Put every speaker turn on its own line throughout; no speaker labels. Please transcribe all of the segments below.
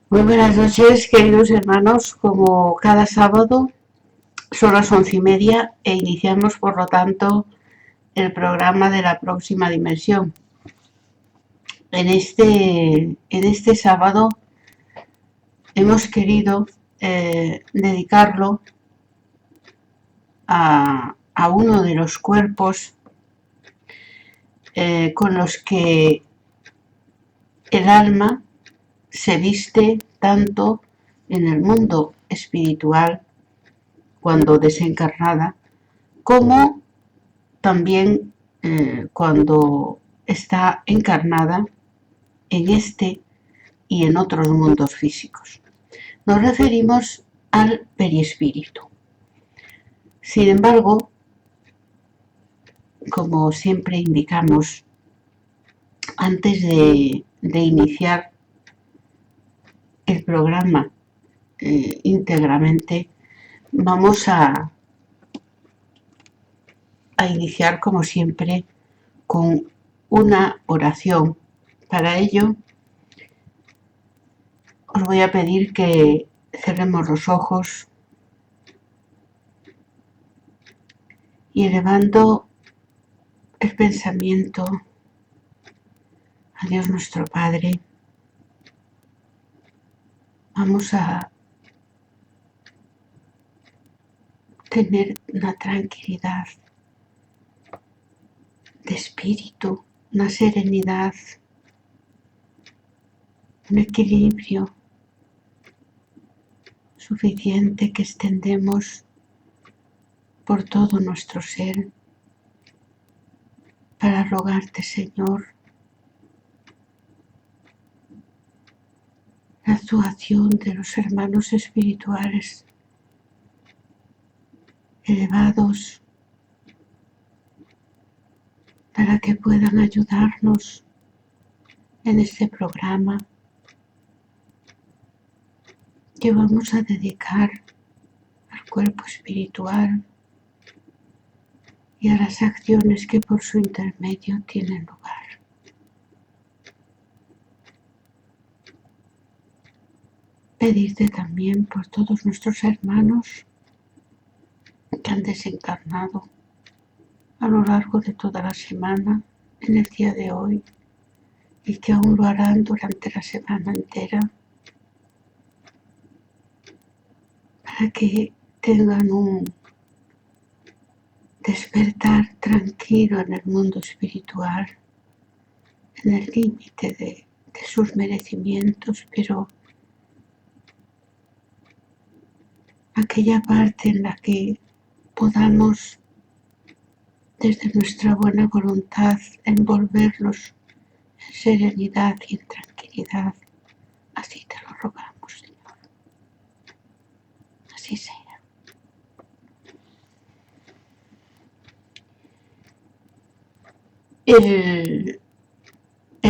Muy buenas noches, queridos hermanos. Como cada sábado, son las 11:30 e iniciamos, por lo tanto, el programa de la próxima dimensión. En este sábado hemos querido dedicarlo a uno de los cuerpos con los que el alma se viste tanto en el mundo espiritual cuando desencarnada, como también cuando está encarnada en este y en otros mundos físicos. Nos referimos al perispíritu. Sin embargo, como siempre indicamos, antes de iniciar el programa íntegramente, vamos a iniciar, como siempre, con una oración. Para ello, os voy a pedir que cerremos los ojos y, elevando el pensamiento a Dios nuestro Padre, vamos a tener una tranquilidad de espíritu, una serenidad, un equilibrio suficiente que extendemos por todo nuestro ser para rogarte, Señor, la actuación de los hermanos espirituales elevados para que puedan ayudarnos en este programa que vamos a dedicar al cuerpo espiritual y a las acciones que por su intermedio tienen lugar. Pedirte también por todos nuestros hermanos que han desencarnado a lo largo de toda la semana, en el día de hoy, y que aún lo harán durante la semana entera, para que tengan un despertar tranquilo en el mundo espiritual, en el límite de sus merecimientos, pero aquella parte en la que podamos, desde nuestra buena voluntad, envolverlos en serenidad y en tranquilidad. Así te lo rogamos, Señor. Así sea. El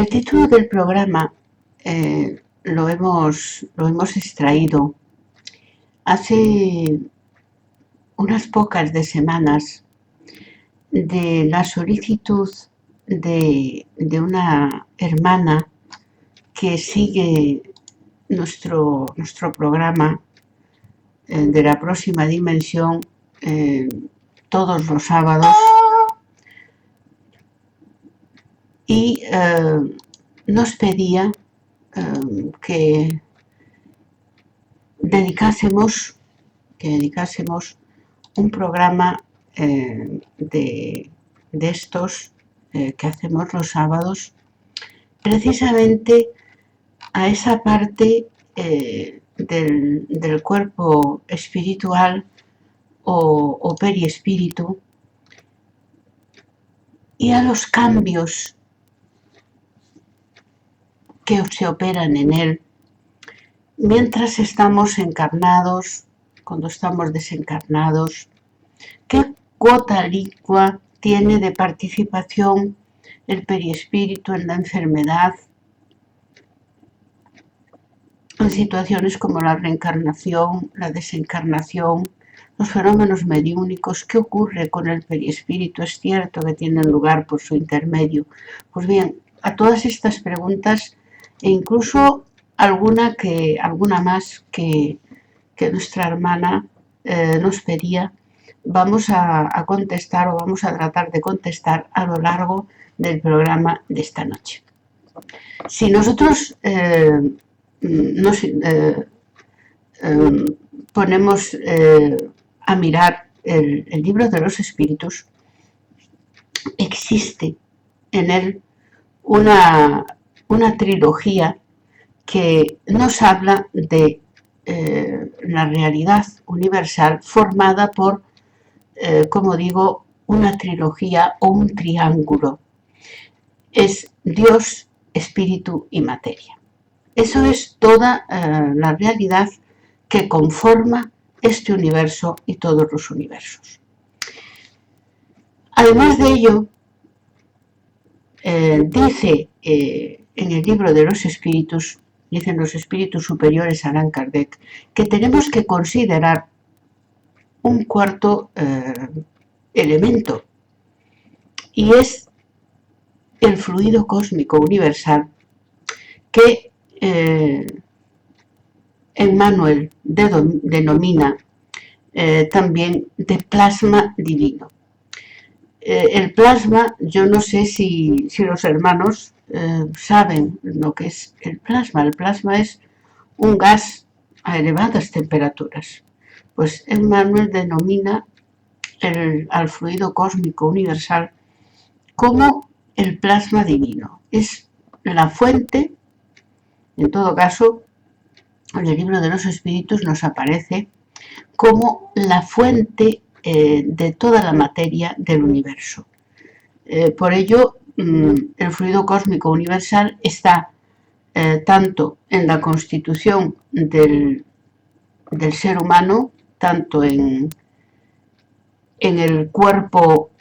título del programa lo hemos extraído hace unas pocas de semanas de la solicitud de una hermana que sigue nuestro programa de la próxima dimensión todos los sábados, y nos pedía que dedicásemos un programa de estos que hacemos los sábados, precisamente a esa parte del cuerpo espiritual o periespíritu, y a los cambios que se operan en él mientras estamos encarnados, cuando estamos desencarnados, qué cuota licua tiene de participación el periespíritu en la enfermedad, en situaciones como la reencarnación, la desencarnación, los fenómenos mediúnicos. ¿Qué ocurre con el periespíritu? Es cierto que tienen lugar por su intermedio. Pues bien, a todas estas preguntas, e incluso alguna más que nuestra hermana nos pedía. Vamos a contestar o vamos a tratar de contestar a lo largo del programa de esta noche. Si nosotros nos ponemos a mirar el libro de los espíritus, existe en él una trilogía que nos habla de la realidad universal formada por, como digo, una trilogía o un triángulo. Es Dios, espíritu y materia. Eso es toda la realidad que conforma este universo y todos los universos. Además de ello, dice en el libro de los espíritus, dicen los espíritus superiores Allan Kardec, que tenemos que considerar un cuarto elemento, y es el fluido cósmico universal que Emmanuel denomina también de plasma divino. El plasma, yo no sé si los hermanos saben lo que es el plasma. El plasma es un gas a elevadas temperaturas. Pues Emmanuel denomina al fluido cósmico universal como el plasma divino. Es la fuente, en todo caso, en el libro de los espíritus nos aparece como la fuente de toda la materia del universo. Por ello, el fluido cósmico universal está tanto en la constitución del ser humano, tanto en el cuerpo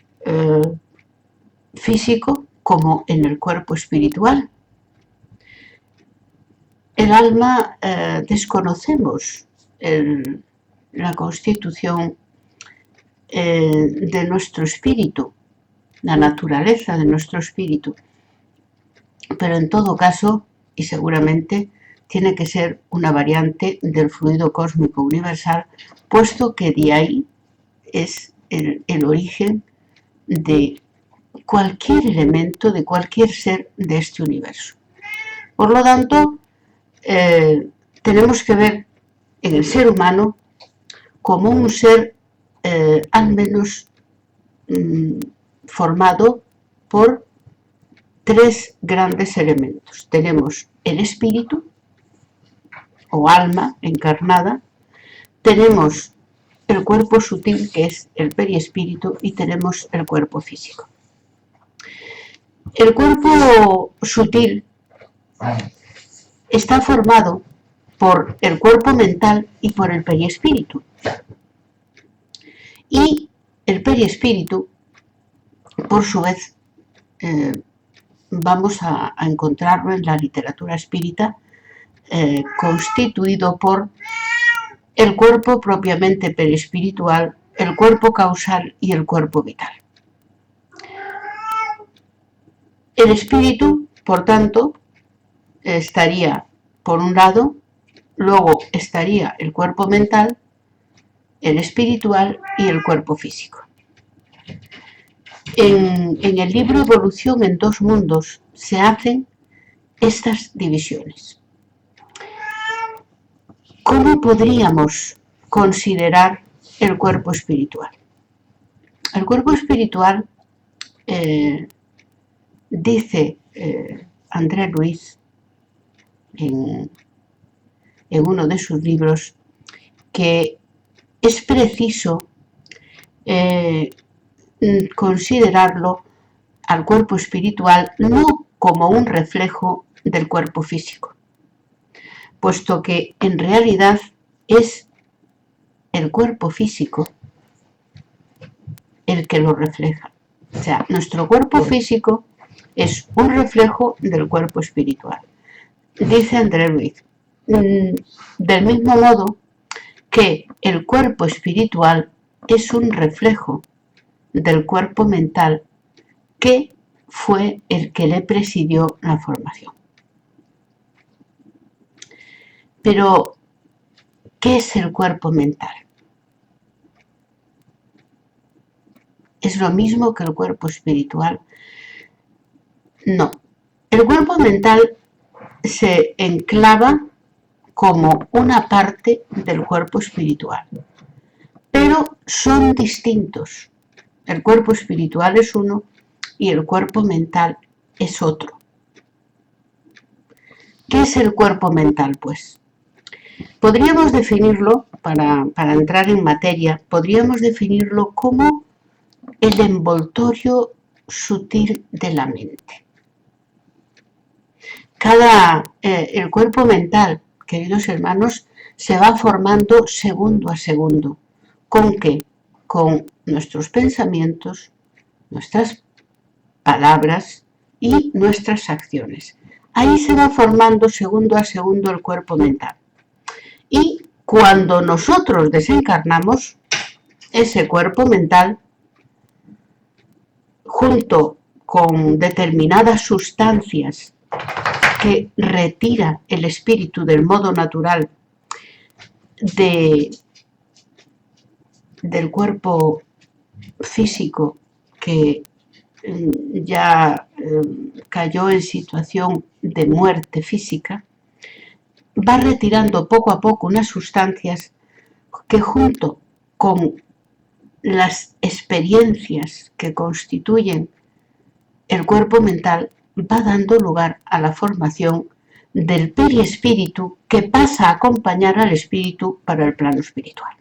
físico como en el cuerpo espiritual. El alma desconocemos la constitución de nuestro espíritu, la naturaleza de nuestro espíritu, pero en todo caso, y seguramente, tiene que ser una variante del fluido cósmico universal, puesto que de ahí es el origen de cualquier elemento, de cualquier ser de este universo. Por lo tanto, tenemos que ver en el ser humano como un ser al menos formado por tres grandes elementos. Tenemos el espíritu o alma encarnada, tenemos el cuerpo sutil, que es el periespíritu, y tenemos el cuerpo físico. El cuerpo sutil está formado por el cuerpo mental y por el periespíritu. Y el periespíritu, por su vez, vamos a encontrarlo en la literatura espírita, constituido por el cuerpo propiamente periespiritual, el cuerpo causal y el cuerpo vital. El espíritu, por tanto, estaría por un lado, luego estaría el cuerpo mental, el espiritual y el cuerpo físico. En el libro Evolución en dos mundos se hacen estas divisiones. ¿Cómo podríamos considerar el cuerpo espiritual? El cuerpo espiritual, dice André Luis en uno de sus libros, que es preciso considerarlo al cuerpo espiritual no como un reflejo del cuerpo físico, puesto que en realidad es el cuerpo físico el que lo refleja. O sea, nuestro cuerpo físico es un reflejo del cuerpo espiritual. Dice André Luis, del mismo modo que el cuerpo espiritual es un reflejo del cuerpo mental que fue el que le presidió la formación. Pero, ¿qué es el cuerpo mental? ¿Es lo mismo que el cuerpo espiritual? No. El cuerpo mental se enclava como una parte del cuerpo espiritual, pero son distintos. El cuerpo espiritual es uno y el cuerpo mental es otro. ¿Qué es el cuerpo mental, pues? Podríamos definirlo, para entrar en materia, podríamos definirlo como el envoltorio sutil de la mente. El cuerpo mental, queridos hermanos, se va formando segundo a segundo. ¿Con qué? Con nuestros pensamientos, nuestras palabras y nuestras acciones. Ahí se va formando segundo a segundo el cuerpo mental. Y cuando nosotros desencarnamos, ese cuerpo mental, junto con determinadas sustancias que retira el espíritu del modo natural del cuerpo físico que ya cayó en situación de muerte física, va retirando poco a poco unas sustancias que, junto con las experiencias que constituyen el cuerpo mental, va dando lugar a la formación del periespíritu, que pasa a acompañar al espíritu para el plano espiritual.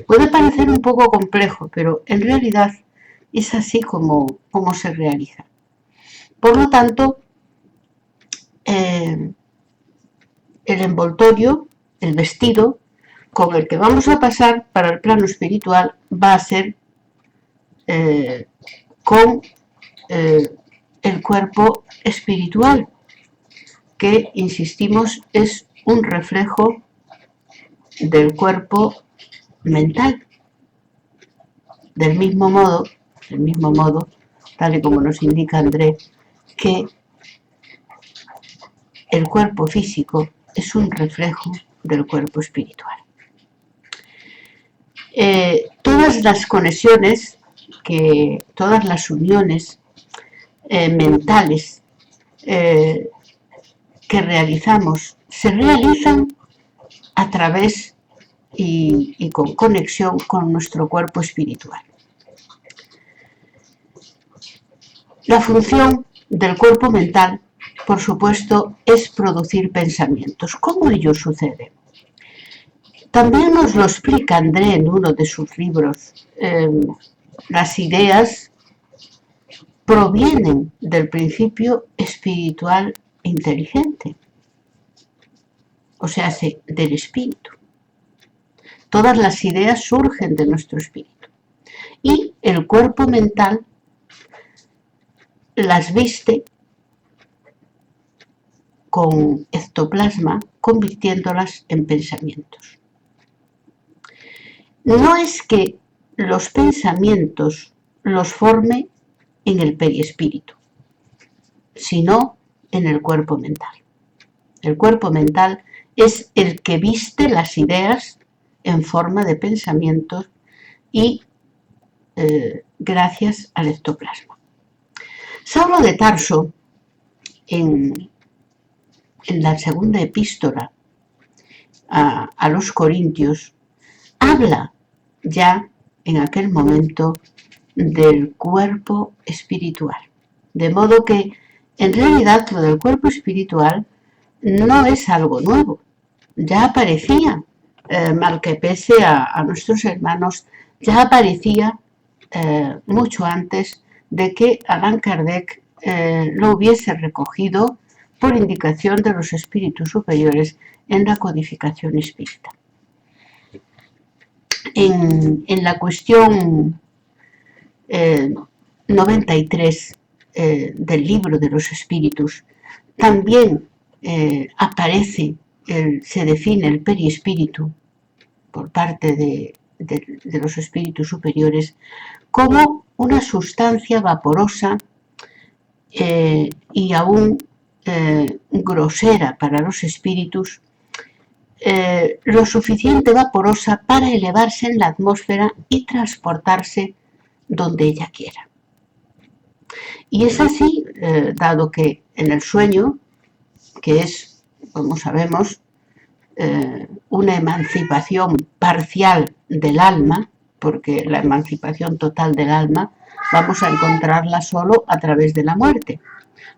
Puede parecer un poco complejo, pero en realidad es así como se realiza. Por lo tanto, el envoltorio, el vestido con el que vamos a pasar para el plano espiritual, va a ser con el cuerpo espiritual, que, insistimos, es un reflejo del cuerpo mental. Del mismo modo, tal y como nos indica André, que el cuerpo físico es un reflejo del cuerpo espiritual. Todas las conexiones, todas las uniones mentales que realizamos, se realizan a través y con conexión con nuestro cuerpo espiritual. La función del cuerpo mental, por supuesto, es producir pensamientos. ¿Cómo ello sucede? También nos lo explica André en uno de sus libros. Las ideas provienen del principio espiritual inteligente, o sea, del espíritu. Todas las ideas surgen de nuestro espíritu. Y el cuerpo mental las viste con ectoplasma, convirtiéndolas en pensamientos. No es que los pensamientos los forme en el periespíritu, sino en el cuerpo mental. El cuerpo mental es el que viste las ideas en forma de pensamientos y gracias al ectoplasma. Saulo de Tarso, en la segunda epístola a los Corintios, habla ya en aquel momento del cuerpo espiritual. De modo que, en realidad, lo del cuerpo espiritual no es algo nuevo. Ya aparecía, mal que pese a nuestros hermanos, ya aparecía mucho antes de que Allan Kardec lo hubiese recogido por indicación de los espíritus superiores en la codificación espírita. En la cuestión 93 del libro de los espíritus también se define el periespíritu por parte de los espíritus superiores como una sustancia vaporosa y aún grosera para los espíritus, lo suficiente vaporosa para elevarse en la atmósfera y transportarse donde ella quiera. Y es así, dado que en el sueño, que es, como sabemos, una emancipación parcial del alma, porque la emancipación total del alma vamos a encontrarla solo a través de la muerte.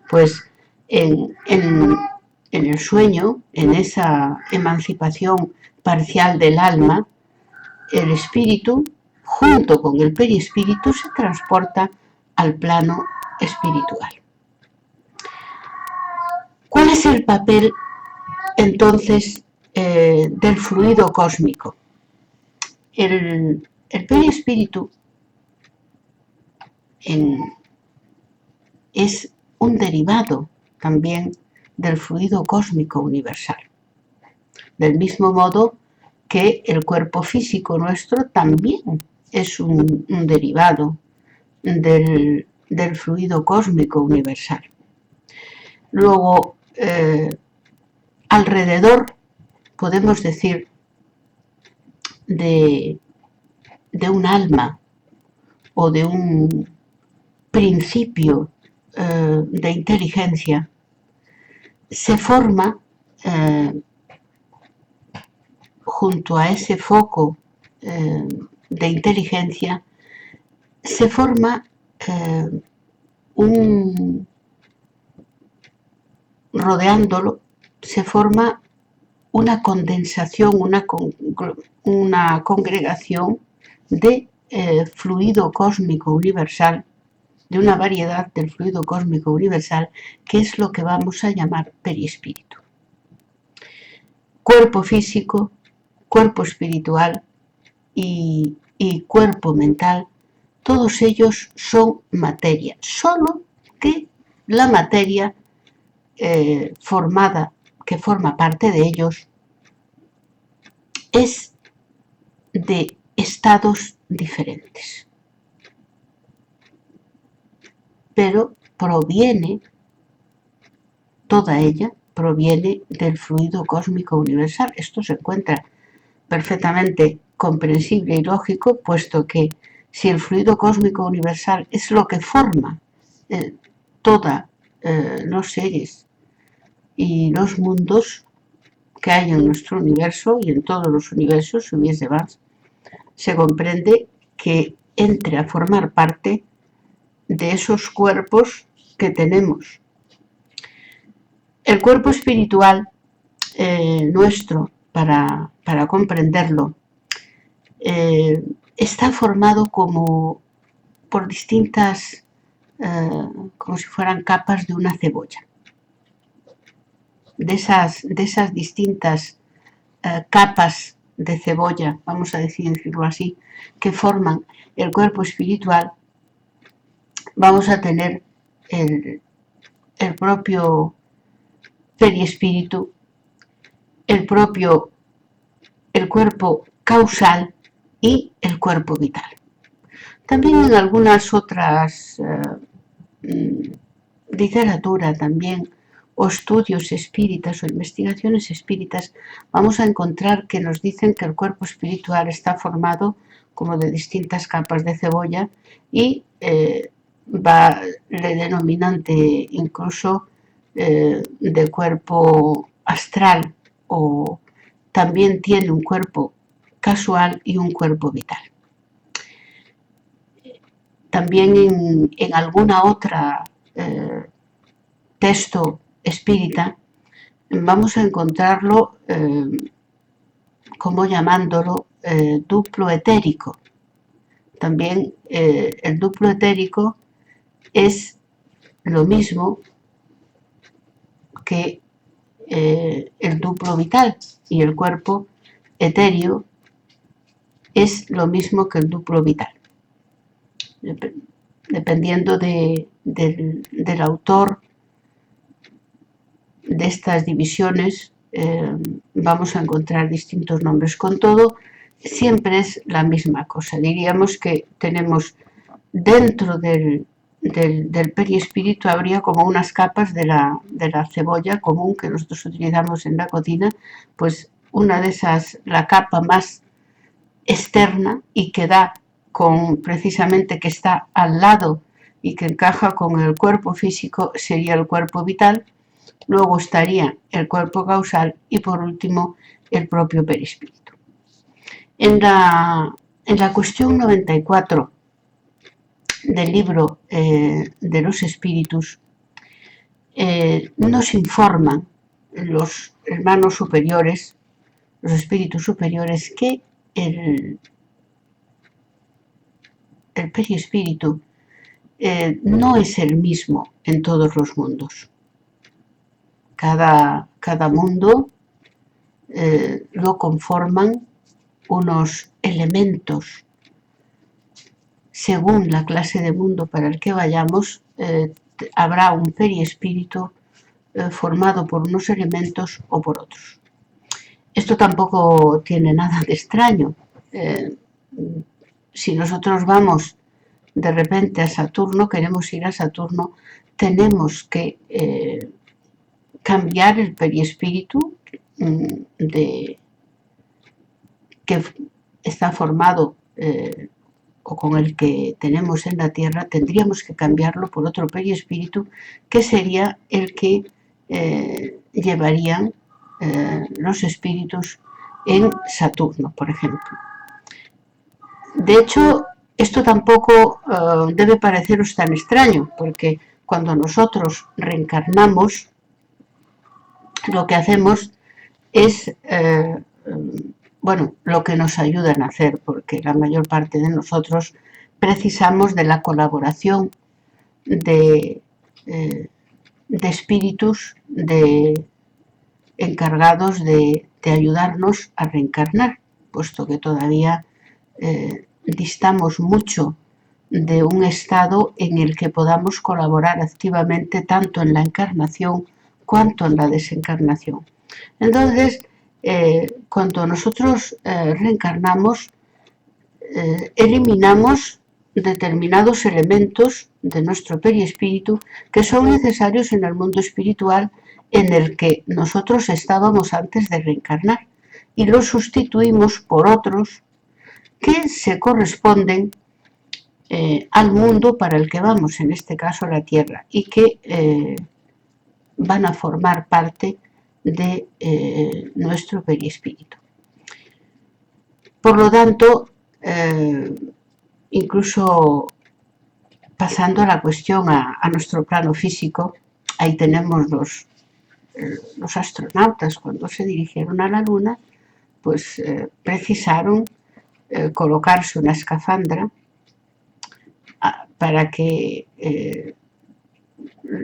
Pues en el sueño, en esa emancipación parcial del alma, el espíritu, junto con el perispíritu, se transporta al plano espiritual. ¿Cuál es el papel entonces del fluido cósmico? El perispíritu es un derivado también del fluido cósmico universal. Del mismo modo que el cuerpo físico nuestro también es un derivado del fluido cósmico universal. Luego, alrededor, podemos decir, de un alma o de un principio de inteligencia, se forma junto a ese foco de inteligencia, se forma rodeándolo, se forma una condensación, una congregación de fluido cósmico universal, de una variedad del fluido cósmico universal, que es lo que vamos a llamar perispíritu. Cuerpo físico, cuerpo espiritual y cuerpo mental, todos ellos son materia, solo que la materia formada, que forma parte de ellos, es de estados diferentes, pero toda ella proviene del fluido cósmico universal. Esto se encuentra perfectamente comprensible y lógico, puesto que si el fluido cósmico universal es lo que forma todos los seres y los mundos que hay en nuestro universo y en todos los universos, si hubiese más, se comprende que entre a formar parte de esos cuerpos que tenemos. El cuerpo espiritual nuestro, para comprenderlo, está formado como por distintas, como si fueran capas de una cebolla. De esas distintas capas de cebolla, vamos a decirlo así, que forman el cuerpo espiritual, vamos a tener el propio perispíritu, el cuerpo causal y el cuerpo vital. También en algunas otras literatura también, o estudios espíritas o investigaciones espíritas, vamos a encontrar que nos dicen que el cuerpo espiritual está formado como de distintas capas de cebolla y le denominan incluso de cuerpo astral, o también tiene un cuerpo casual y un cuerpo vital. También en alguna otra texto espírita vamos a encontrarlo como llamándolo duplo etérico. También el duplo etérico es lo mismo que el duplo vital, y el cuerpo etéreo es lo mismo que el duplo vital. Dependiendo del autor de estas divisiones, vamos a encontrar distintos nombres. Con todo, siempre es la misma cosa. Diríamos que tenemos dentro del perispíritu, habría como unas capas de la cebolla común que nosotros utilizamos en la cocina, pues una de esas, la capa más externa y que da con precisamente que está al lado y que encaja con el cuerpo físico, sería el cuerpo vital. Luego estaría el cuerpo causal y por último el propio perispíritu. En la cuestión 94 del libro de los espíritus nos informan los hermanos superiores, los espíritus superiores, que el perispíritu no es el mismo en todos los mundos. Cada mundo lo conforman unos elementos. Según la clase de mundo para el que vayamos, habrá un perispíritu formado por unos elementos o por otros. Esto tampoco tiene nada de extraño. Si nosotros vamos de repente a Saturno, queremos ir a Saturno, tenemos que cambiar el perispíritu que está formado o con el que tenemos en la Tierra, tendríamos que cambiarlo por otro perispíritu que sería el que llevarían los espíritus en Saturno, por ejemplo. De hecho, esto tampoco debe pareceros tan extraño, porque cuando nosotros reencarnamos, lo que hacemos es, lo que nos ayudan a hacer, porque la mayor parte de nosotros precisamos de la colaboración de espíritus encargados de ayudarnos a reencarnar, puesto que todavía distamos mucho de un estado en el que podamos colaborar activamente tanto en la encarnación cuanto en la desencarnación. Entonces, cuando nosotros reencarnamos, eliminamos determinados elementos de nuestro perispíritu que son necesarios en el mundo espiritual en el que nosotros estábamos antes de reencarnar y los sustituimos por otros que se corresponden al mundo para el que vamos, en este caso la Tierra, y que van a formar parte de nuestro perispíritu. Por lo tanto, incluso pasando la cuestión a nuestro plano físico, ahí tenemos los astronautas cuando se dirigieron a la Luna, pues precisaron colocarse una escafandra para que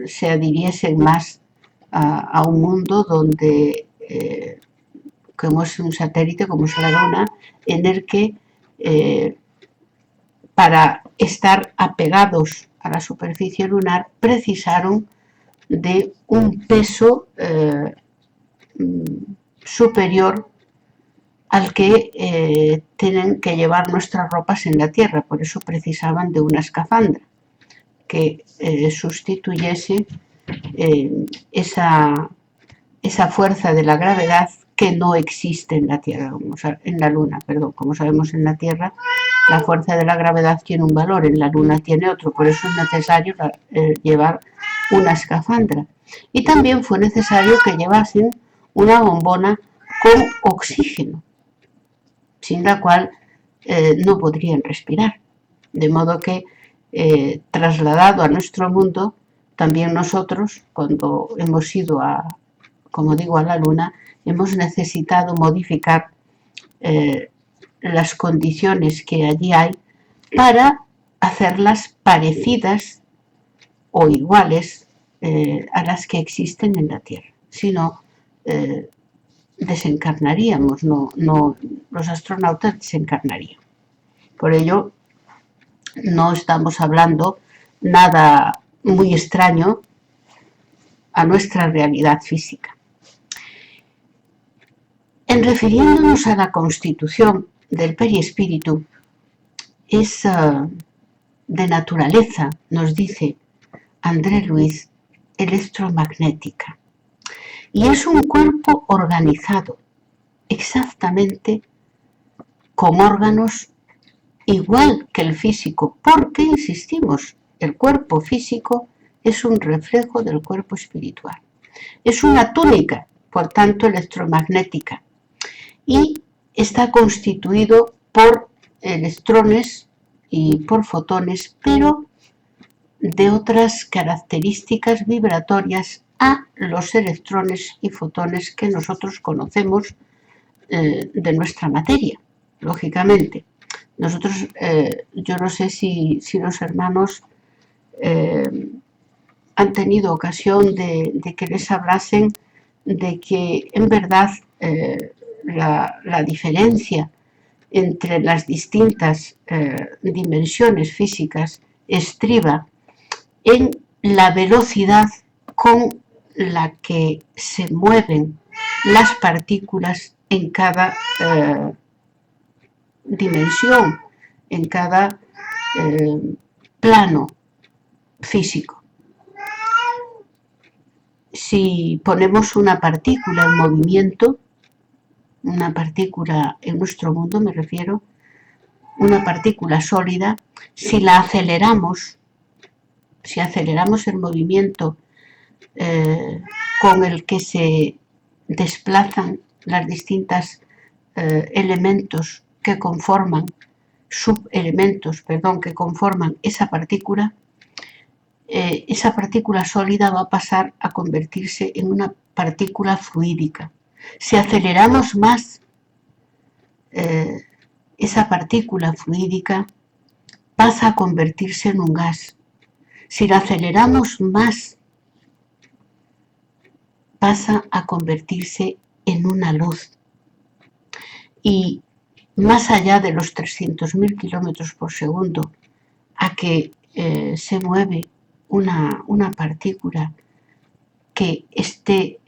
se adhiriesen más a un mundo donde, como es un satélite, como es la Luna, en el que para estar apegados a la superficie lunar precisaron de un peso superior al que tienen que llevar nuestras ropas en la Tierra. Por eso precisaban de una escafandra que sustituyese esa fuerza de la gravedad que no existe en la Tierra, en la Luna, perdón. Como sabemos, en la Tierra la fuerza de la gravedad tiene un valor, en la Luna tiene otro, por eso es necesario llevar una escafandra. Y también fue necesario que llevasen una bombona con oxígeno, sin la cual no podrían respirar. De modo que, trasladado a nuestro mundo, también nosotros, cuando hemos ido como digo, a la Luna, hemos necesitado modificar las condiciones que allí hay para hacerlas parecidas o iguales a las que existen en la Tierra. Si no, desencarnaríamos, no, los astronautas desencarnarían. Por ello, no estamos hablando nada muy extraño a nuestra realidad física. En refiriéndonos a la constitución del perispíritu, es de naturaleza, nos dice André Luis, electromagnética. Y es un cuerpo organizado, exactamente con órganos igual que el físico, porque, insistimos, el cuerpo físico es un reflejo del cuerpo espiritual. Es una túnica, por tanto, electromagnética, y está constituido por electrones y por fotones, pero de otras características vibratorias a los electrones y fotones que nosotros conocemos de nuestra materia, lógicamente. Nosotros, yo no sé si los hermanos han tenido ocasión de que les hablasen de que en verdad la diferencia entre las distintas dimensiones físicas estriba en la velocidad con la que se mueven las partículas en cada dimensión, en cada plano físico. Si ponemos una partícula en movimiento, una partícula en nuestro mundo me refiero, una partícula sólida, si la aceleramos, si aceleramos el movimiento con el que se desplazan las distintas elementos que conforman, subelementos, perdón, que conforman esa partícula sólida va a pasar a convertirse en una partícula fluídica. Si aceleramos más esa partícula fluídica, pasa a convertirse en un gas. Si la aceleramos más, pasa a convertirse en una luz. Y más allá de los 300.000 kilómetros por segundo a que se mueve una partícula que esté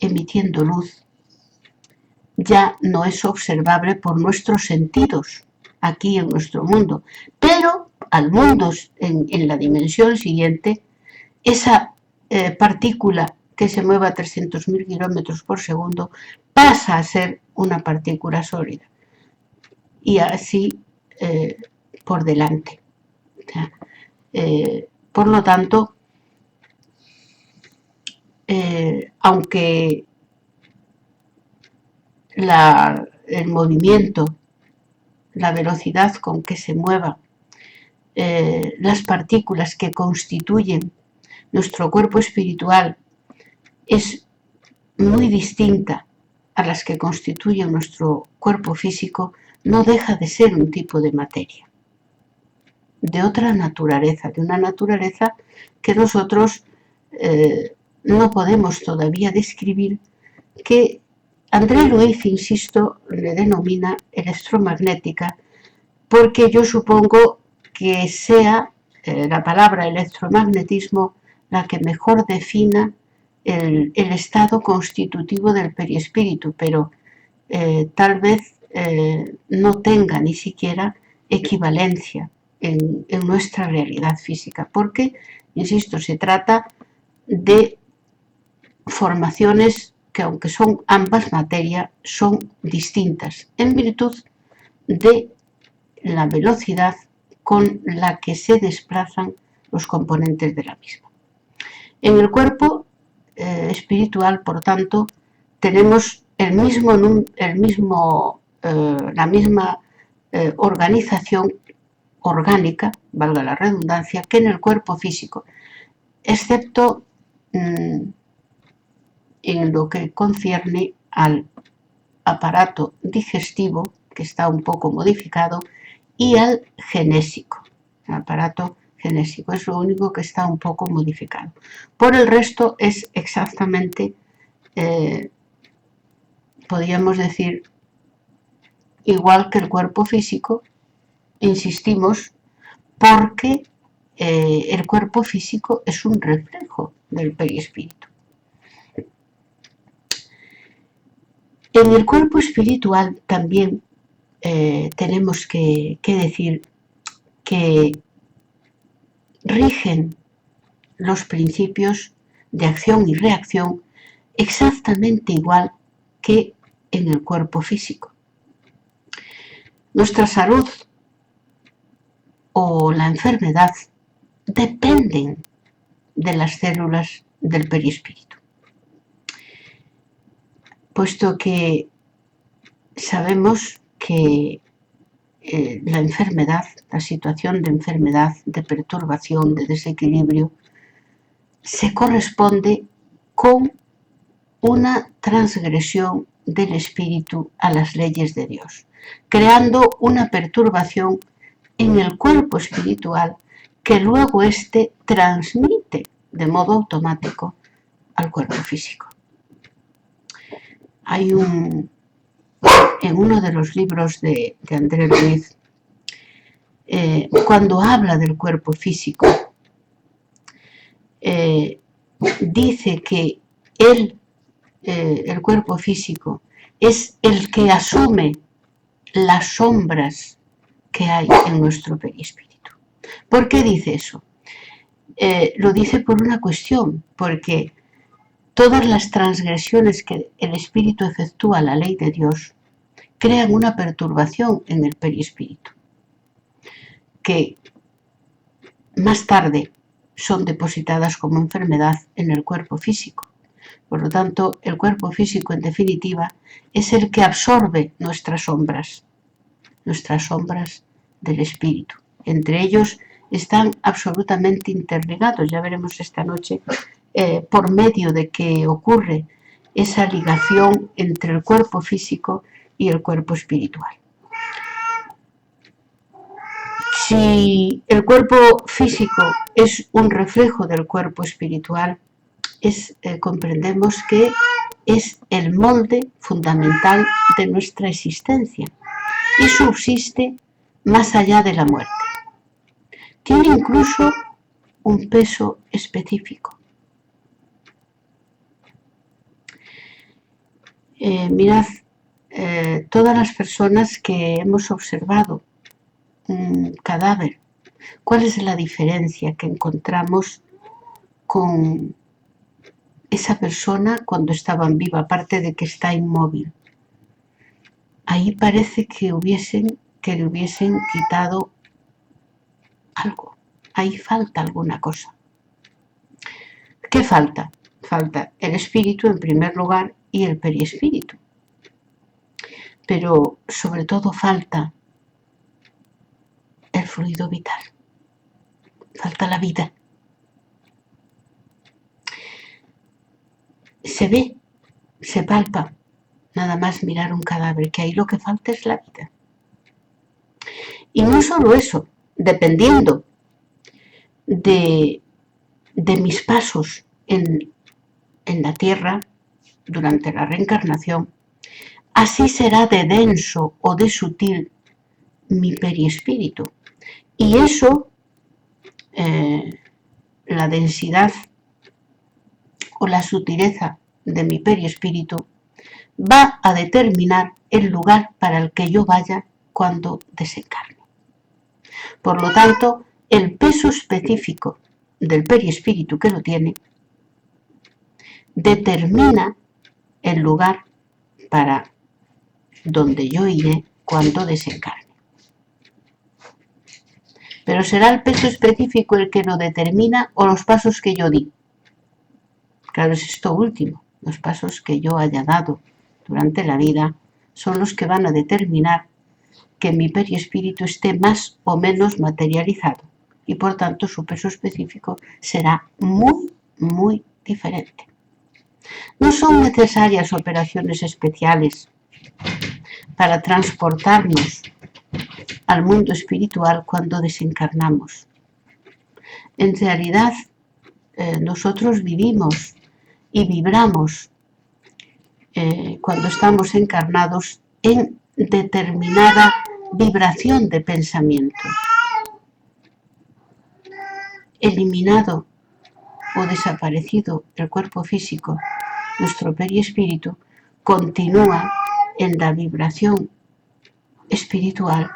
emitiendo luz, ya no es observable por nuestros sentidos aquí en nuestro mundo, pero al mundo en la dimensión siguiente, esa partícula que se mueve a 300.000 kilómetros por segundo pasa a ser una partícula sólida y así por delante. O sea, por lo tanto, aunque el movimiento, la velocidad con que se muevan las partículas que constituyen nuestro cuerpo espiritual es muy distinta a las que constituyen nuestro cuerpo físico, no deja de ser un tipo de materia, de otra naturaleza, de una naturaleza que nosotros no podemos todavía describir, que André Luiz, insisto, le denomina electromagnética, porque yo supongo que sea la palabra electromagnetismo la que mejor defina el estado constitutivo del perispíritu, pero tal vez no tenga ni siquiera equivalencia en nuestra realidad física, porque, insisto, se trata de formaciones que, aunque son ambas materia, son distintas en virtud de la velocidad con la que se desplazan los componentes de la misma. En el cuerpo espiritual, por tanto, tenemos la misma organización orgánica, valga la redundancia, que en el cuerpo físico, excepto en lo que concierne al aparato digestivo, que está un poco modificado, y al genésico, el aparato genésico es lo único que está un poco modificado. Por el resto es exactamente, podríamos decir, igual que el cuerpo físico, insistimos, porque el cuerpo físico es un reflejo del perispíritu. En el cuerpo espiritual también tenemos que decir que rigen los principios de acción y reacción exactamente igual que en el cuerpo físico. Nuestra salud o la enfermedad dependen de las células del perispíritu, puesto que sabemos que la enfermedad, la situación de enfermedad, de perturbación, de desequilibrio, se corresponde con una transgresión del espíritu a las leyes de Dios, creando una perturbación en el cuerpo espiritual que luego éste transmite de modo automático al cuerpo físico. Hay en uno de los libros de Andrés Ruiz, cuando habla del cuerpo físico, dice que el cuerpo físico es el que asume las sombras que hay en nuestro perispíritu. ¿Por qué dice eso? Lo dice por una cuestión, porque todas las transgresiones que el espíritu efectúa a la ley de Dios crean una perturbación en el perispíritu, que más tarde son depositadas como enfermedad en el cuerpo físico. Por lo tanto, el cuerpo físico, en definitiva, es el que absorbe nuestras sombras del espíritu. Entre ellos están absolutamente interligados. Ya veremos esta noche por medio de qué ocurre esa ligación entre el cuerpo físico y el cuerpo espiritual. Si el cuerpo físico es un reflejo del cuerpo espiritual, comprendemos que es el molde fundamental de nuestra existencia y subsiste más allá de la muerte. Tiene incluso un peso específico. Mirad, todas las personas que hemos observado un cadáver, ¿cuál es la diferencia que encontramos con esa persona cuando estaba viva, aparte de que está inmóvil? Ahí parece que le hubiesen quitado algo. Ahí falta alguna cosa. ¿Qué falta? Falta el espíritu en primer lugar y el perispíritu. Pero sobre todo falta el fluido vital. Falta la vida. Se ve, se palpa, nada más mirar un cadáver, que ahí lo que falta es la vida. Y no solo eso, dependiendo de mis pasos en la tierra durante la reencarnación, así será de denso o de sutil mi perispíritu. Y eso, la densidad o la sutileza de mi perispíritu, va a determinar el lugar para el que yo vaya cuando desencarne. Por lo tanto, el peso específico del perispíritu que lo tiene determina el lugar para donde yo iré cuando desencarne. Pero será el peso específico el que lo determina o los pasos que yo di. Claro, es esto último. Los pasos que yo haya dado durante la vida son los que van a determinar que mi perispíritu esté más o menos materializado y por tanto su peso específico será muy, muy diferente. No son necesarias operaciones especiales para transportarnos al mundo espiritual cuando desencarnamos. En realidad, nosotros vivimos y vibramos cuando estamos encarnados en determinada vibración de pensamiento. Eliminado o desaparecido el cuerpo físico, nuestro perispíritu continúa en la vibración espiritual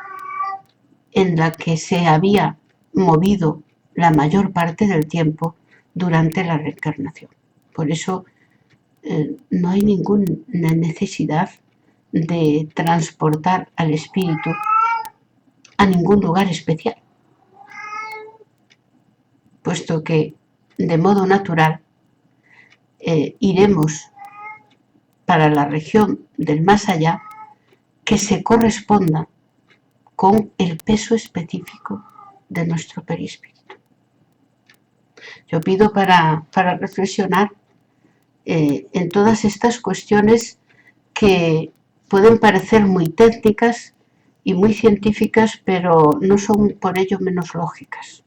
en la que se había movido la mayor parte del tiempo durante la reencarnación. Por eso no hay ninguna necesidad de transportar al espíritu a ningún lugar especial, puesto que de modo natural iremos para la región del más allá que se corresponda con el peso específico de nuestro perispíritu. Yo pido para reflexionar en todas estas cuestiones que pueden parecer muy técnicas y muy científicas, pero no son por ello menos lógicas.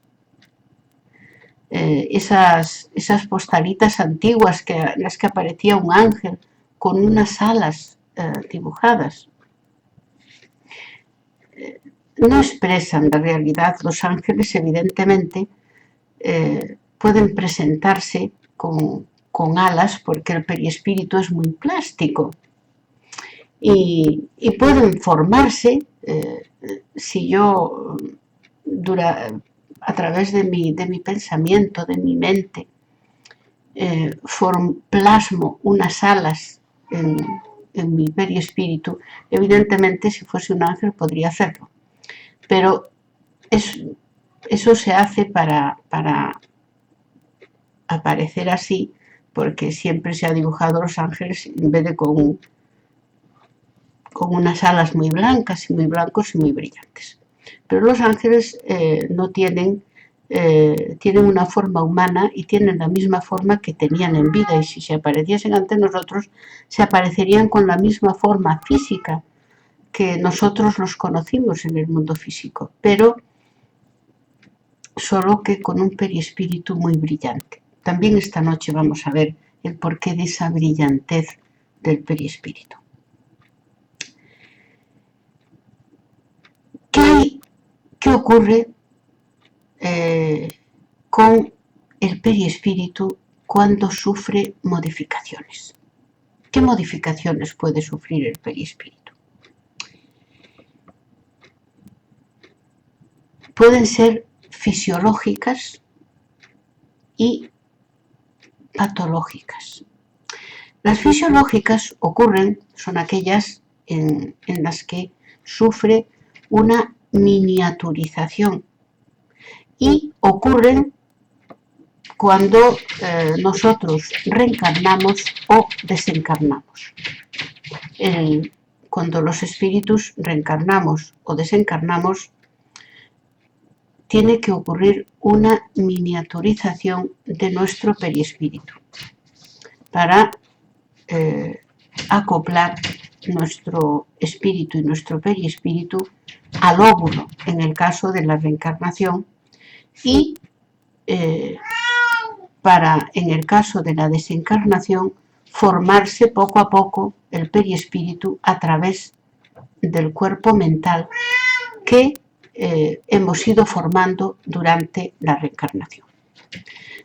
Esas postalitas antiguas en las que aparecía un ángel con unas alas dibujadas, no expresan la realidad. Los ángeles, evidentemente, pueden presentarse con alas porque el perispíritu es muy plástico y pueden formarse si yo a través de mi pensamiento, de mi mente, plasmo unas alas en mi perispíritu. Evidentemente, si fuese un ángel podría hacerlo, pero eso se hace para aparecer así, porque siempre se ha dibujado los ángeles en vez de con unas alas muy blancas y muy blancos y muy brillantes. Pero los ángeles no tienen una forma humana y tienen la misma forma que tenían en vida, y si se apareciesen ante nosotros se aparecerían con la misma forma física que nosotros los conocimos en el mundo físico, pero solo que con un perispíritu muy brillante. También esta noche vamos a ver el porqué de esa brillantez del perispíritu. ¿Qué ocurre con el perispíritu cuando sufre modificaciones? ¿Qué modificaciones puede sufrir el perispíritu? Pueden ser fisiológicas y patológicas. Las fisiológicas son aquellas en las que sufre una miniaturización y ocurren cuando nosotros reencarnamos o desencarnamos. Cuando los espíritus reencarnamos o desencarnamos, tiene que ocurrir una miniaturización de nuestro perispíritu para acoplar nuestro espíritu y nuestro perispíritu al óvulo en el caso de la reencarnación, y para, en el caso de la desencarnación, formarse poco a poco el perispíritu a través del cuerpo mental que hemos ido formando durante la reencarnación.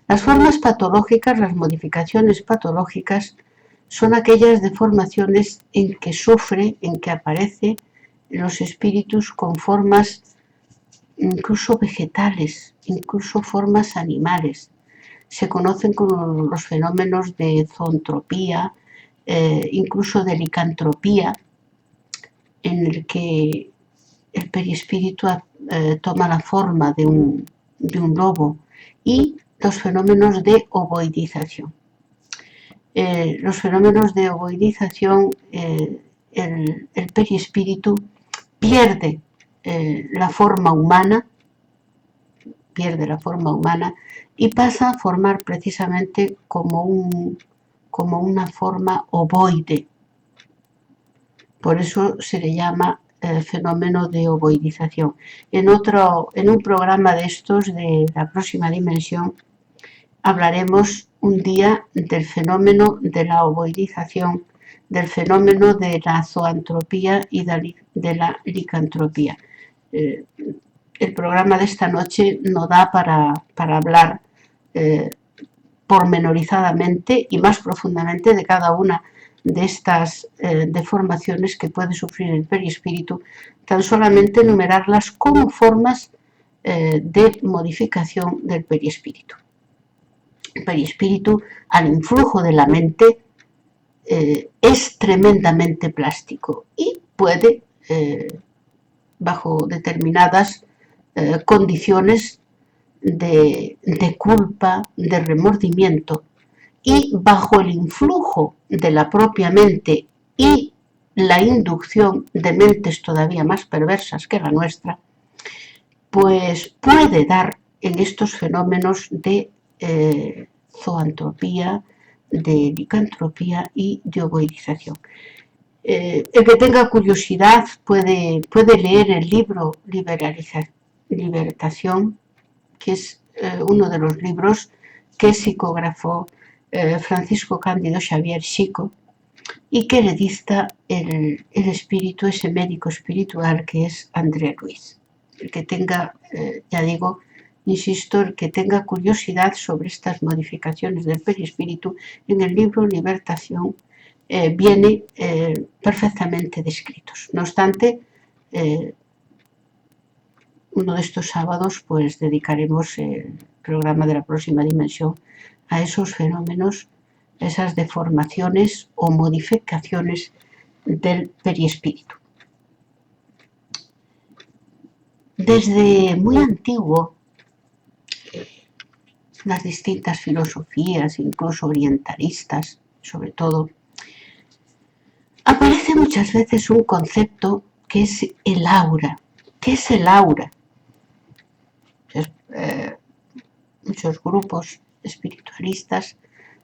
Las formas patológicas, las modificaciones patológicas, son aquellas deformaciones en que aparecen los espíritus con formas incluso vegetales, incluso formas animales. Se conocen como los fenómenos de zoantropía, incluso de licantropía, en el que el perispíritu toma la forma de un lobo, y los fenómenos de ovoidización. Los fenómenos de ovoidización, el perispíritu pierde la forma humana y pasa a formar precisamente como una forma ovoide. Por eso se le llama fenómeno de ovoidización. En un programa de estos de la próxima dimensión hablaremos un día del fenómeno de la ovoidización, del fenómeno de la zoantropía y de la licantropía. El programa de esta noche no da para hablar pormenorizadamente y más profundamente de cada una de estas deformaciones que puede sufrir el perispíritu, tan solamente enumerarlas como formas de modificación del perispíritu. El perispíritu, al influjo de la mente, es tremendamente plástico y puede, bajo determinadas condiciones de culpa, de remordimiento, y bajo el influjo de la propia mente y la inducción de mentes todavía más perversas que la nuestra, pues puede dar en estos fenómenos de zoantropía, de licantropía y de ovoidización. El que tenga curiosidad puede leer el libro Libertación, que es uno de los libros que psicógrafo Francisco Cándido Xavier Xico, y que le dicta el espíritu, ese médico espiritual que es André Ruiz. El que tenga, ya digo, insisto, el que tenga curiosidad sobre estas modificaciones del perispíritu, en el libro Libertación viene perfectamente descritos. No obstante, uno de estos sábados pues dedicaremos el programa de la próxima dimensión a esos fenómenos, esas deformaciones o modificaciones del perispíritu. Desde muy antiguo, las distintas filosofías, incluso orientalistas, sobre todo, aparece muchas veces un concepto que es el aura. ¿Qué es el aura? Muchos grupos espiritualistas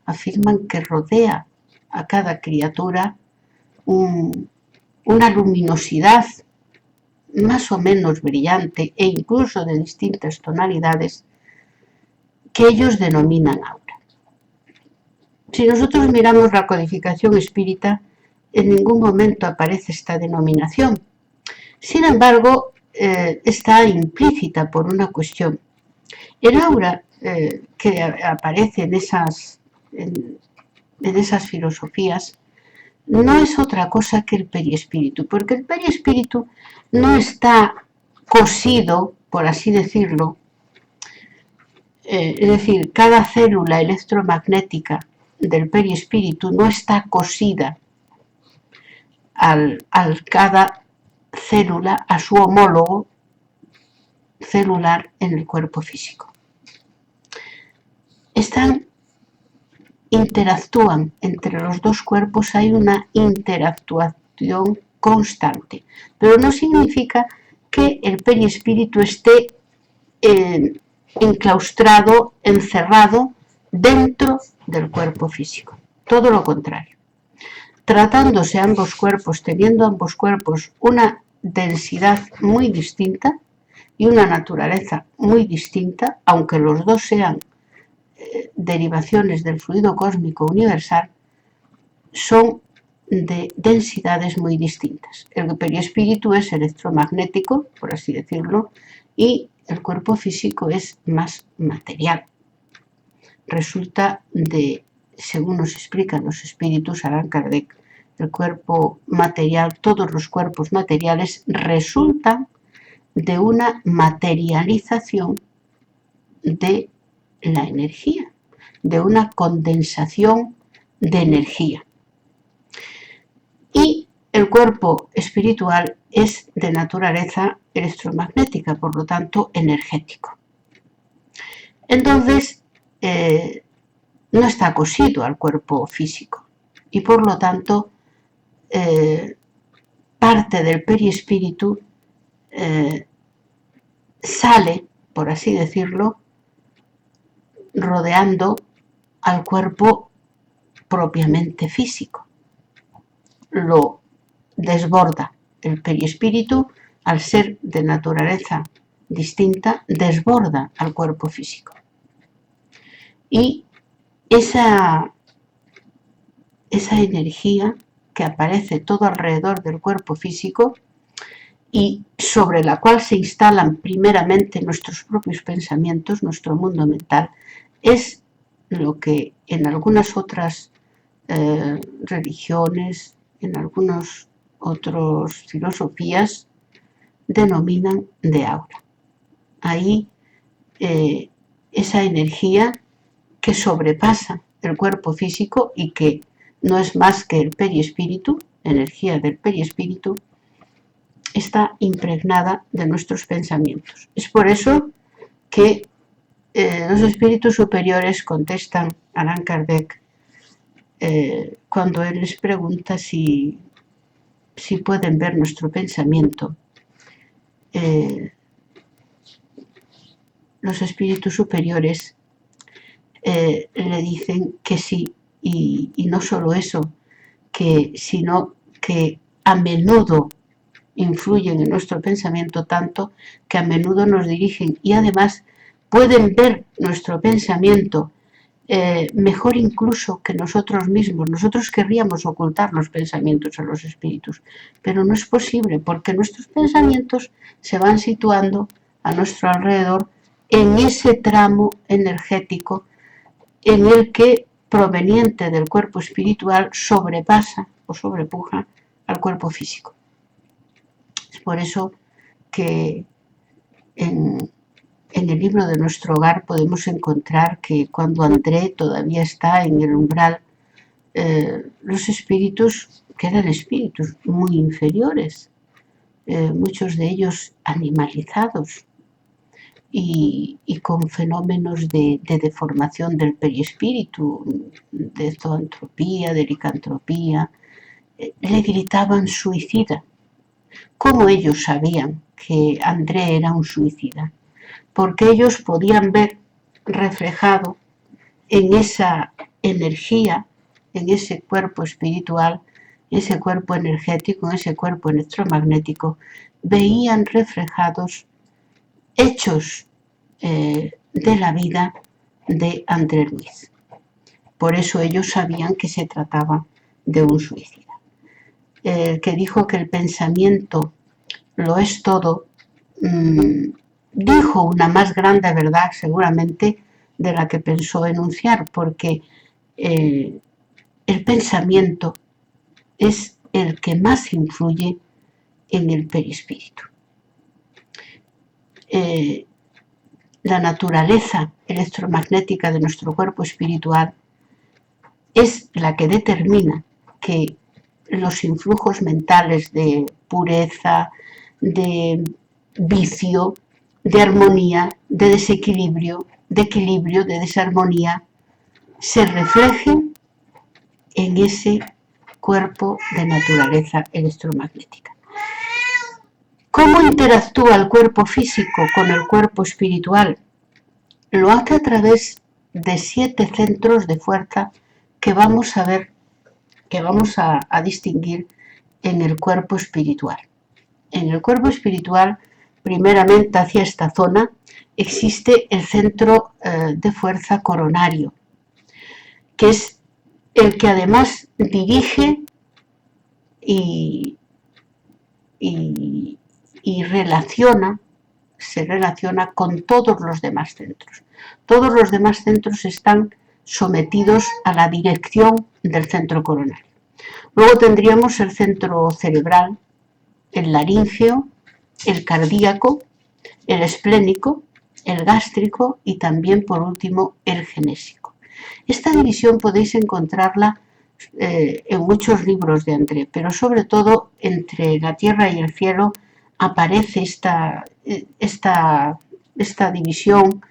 afirman que rodea a cada criatura una luminosidad más o menos brillante e incluso de distintas tonalidades que ellos denominan aura. Si nosotros miramos la codificación espírita, en ningún momento aparece esta denominación. Sin embargo, está implícita por una cuestión. El aura que aparece en esas filosofías no es otra cosa que el perispíritu, porque el perispíritu no está cosido, por así decirlo, es decir, cada célula electromagnética del perispíritu no está cosida al cada célula, a su homólogo celular en el cuerpo físico. Interactúan entre los dos cuerpos, hay una interactuación constante, pero no significa que el perispíritu esté enclaustrado, encerrado dentro del cuerpo físico. Todo lo contrario. Tratándose ambos cuerpos, teniendo ambos cuerpos una densidad muy distinta y una naturaleza muy distinta, aunque los dos sean derivaciones del fluido cósmico universal, son de densidades muy distintas. El perispíritu es electromagnético, por así decirlo, y el cuerpo físico es más material. Resulta según nos explican los espíritus Allan Kardec, el cuerpo material, todos los cuerpos materiales resultan de una materialización de la energía, de una condensación de energía. Y el cuerpo espiritual es de naturaleza electromagnética, por lo tanto energético. Entonces, no está cosido al cuerpo físico y por lo tanto parte del perispíritu sale, por así decirlo, rodeando al cuerpo propiamente físico. Lo desborda. El perispíritu, al ser de naturaleza distinta, desborda al cuerpo físico. Y esa energía que aparece todo alrededor del cuerpo físico y sobre la cual se instalan primeramente nuestros propios pensamientos, nuestro mundo mental, es lo que en algunas otras religiones, en algunas otras filosofías, denominan de aura. Ahí esa energía que sobrepasa el cuerpo físico y que no es más que el perispíritu, energía del perispíritu, está impregnada de nuestros pensamientos. Es por eso que los espíritus superiores contestan a Allan Kardec cuando él les pregunta si pueden ver nuestro pensamiento. Los espíritus superiores le dicen que sí, y no solo eso, sino que a menudo influyen en nuestro pensamiento tanto que a menudo nos dirigen y además pueden ver nuestro pensamiento mejor incluso que nosotros mismos. Nosotros querríamos ocultar los pensamientos a los espíritus, pero no es posible porque nuestros pensamientos se van situando a nuestro alrededor en ese tramo energético en el que, proveniente del cuerpo espiritual, sobrepasa o sobrepuja al cuerpo físico. Es por eso que en el libro de nuestro hogar podemos encontrar que cuando André todavía está en el umbral, los espíritus, que eran espíritus muy inferiores, muchos de ellos animalizados y con fenómenos de deformación del perispíritu, de zoantropía, de licantropía, le gritaban suicida. ¿Cómo ellos sabían que André era un suicida? Porque ellos podían ver reflejado en esa energía, en ese cuerpo espiritual, ese cuerpo energético, en ese cuerpo electromagnético, veían reflejados hechos de la vida de André Luiz. Por eso ellos sabían que se trataba de un suicida. El que dijo que el pensamiento lo es todo, dijo una más grande verdad seguramente de la que pensó enunciar, porque el pensamiento es el que más influye en el perispíritu. La naturaleza electromagnética de nuestro cuerpo espiritual es la que determina que los influjos mentales de pureza, de vicio, de armonía, de desequilibrio, de equilibrio, de desarmonía, se reflejen en ese cuerpo de naturaleza electromagnética. ¿Cómo interactúa el cuerpo físico con el cuerpo espiritual? Lo hace a través de 7 centros de fuerza que vamos a ver, que vamos a distinguir en el cuerpo espiritual. En el cuerpo espiritual, primeramente hacia esta zona, existe el centro de fuerza coronario, que es el que además dirige y se relaciona con todos los demás centros. Todos los demás centros están sometidos a la dirección del centro coronario. Luego tendríamos el centro cerebral, el laríngeo, el cardíaco, el esplénico, el gástrico y también, por último, el genésico. Esta división podéis encontrarla en muchos libros de André, pero sobre todo entre la tierra y el cielo aparece esta división,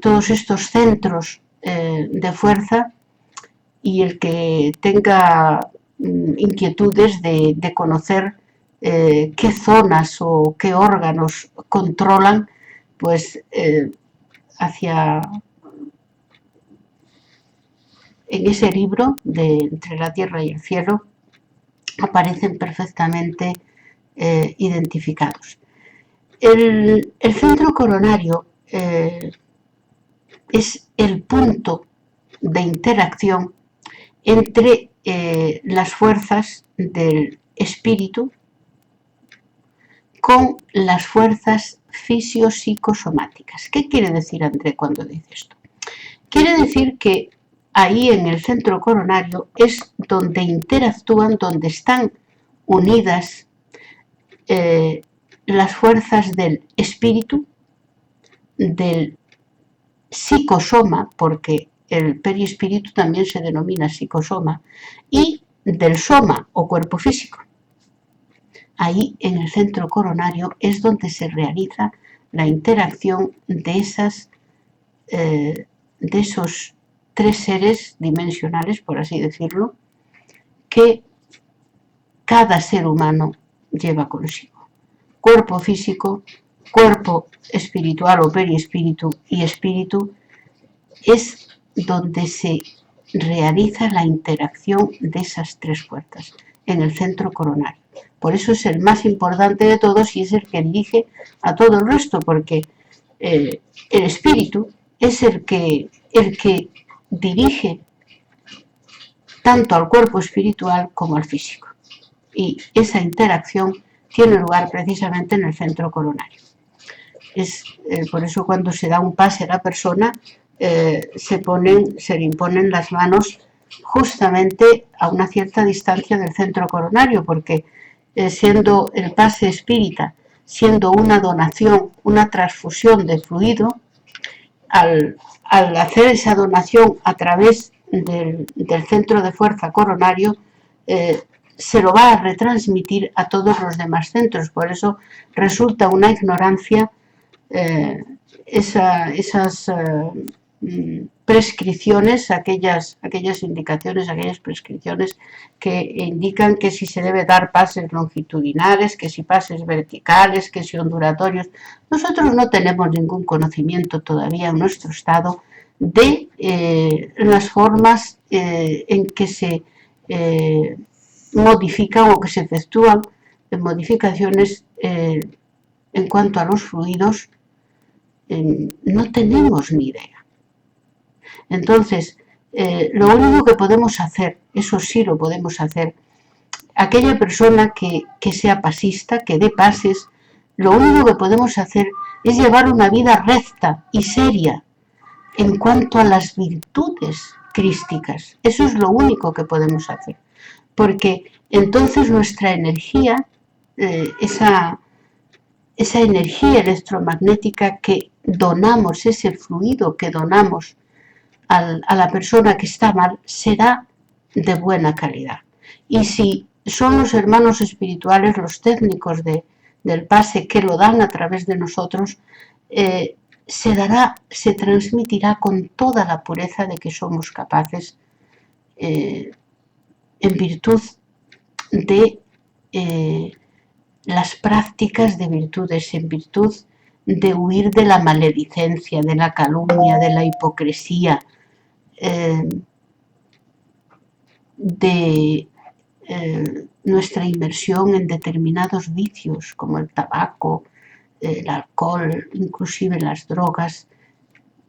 todos estos centros de fuerza, y el que tenga inquietudes de conocer qué zonas o qué órganos controlan, pues en ese libro de Entre la Tierra y el Cielo aparecen perfectamente identificados. El centro coronario es el punto de interacción entre las fuerzas del espíritu con las fuerzas fisiopsicosomáticas. ¿Qué quiere decir André cuando dice esto? Quiere decir que ahí en el centro coronario es donde interactúan, donde están unidas las fuerzas del espíritu, del psicosoma, porque el perispíritu también se denomina psicosoma, y del soma o cuerpo físico. Ahí en el centro coronario es donde se realiza la interacción de esos tres seres dimensionales, por así decirlo, que cada ser humano lleva consigo. Cuerpo físico, cuerpo espiritual o perispíritu y espíritu es donde se realiza la interacción de esas tres fuerzas en el centro coronario. Por eso es el más importante de todos y es el que dirige a todo el resto, porque el espíritu es el que dirige tanto al cuerpo espiritual como al físico. Y esa interacción tiene lugar precisamente en el centro coronario. Es por eso cuando se da un pase a la persona se le imponen las manos justamente a una cierta distancia del centro coronario, porque siendo el pase espírita, siendo una donación, una transfusión de fluido, al hacer esa donación a través del centro de fuerza coronario, se lo va a retransmitir a todos los demás centros. Por eso resulta una ignorancia esas prescripciones, aquellas indicaciones, aquellas prescripciones que indican que si se debe dar pases longitudinales, que si pases verticales, que si ondulatorios. Nosotros no tenemos ningún conocimiento todavía en nuestro estado de las formas en que se modifican o que se efectúan modificaciones en cuanto a los fluidos. No tenemos ni idea. Entonces, lo único que podemos hacer, eso sí lo podemos hacer, aquella persona que sea pasista, que dé pases, lo único que podemos hacer es llevar una vida recta y seria en cuanto a las virtudes crísticas. Eso es lo único que podemos hacer. Porque entonces nuestra energía, esa energía electromagnética que donamos, ese fluido que donamos a la persona que está mal, será de buena calidad. Y si son los hermanos espirituales, los técnicos del pase que lo dan a través de nosotros, se transmitirá con toda la pureza de que somos capaces, en virtud de las prácticas de virtudes, en virtud de huir de la maledicencia, de la calumnia, de la hipocresía, de nuestra inmersión en determinados vicios como el tabaco, el alcohol, inclusive las drogas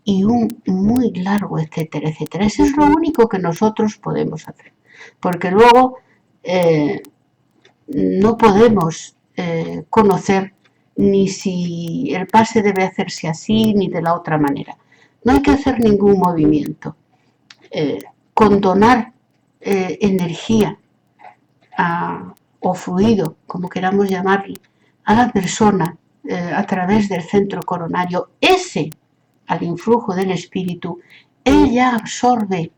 y un muy largo etcétera, etcétera. Eso es lo único que nosotros podemos hacer, porque luego no podemos conocer ni si el pase debe hacerse así ni de la otra manera. No hay que hacer ningún movimiento. Con donar energía o fluido, como queramos llamarle, a la persona a través del centro coronario, al influjo del espíritu, ella absorbe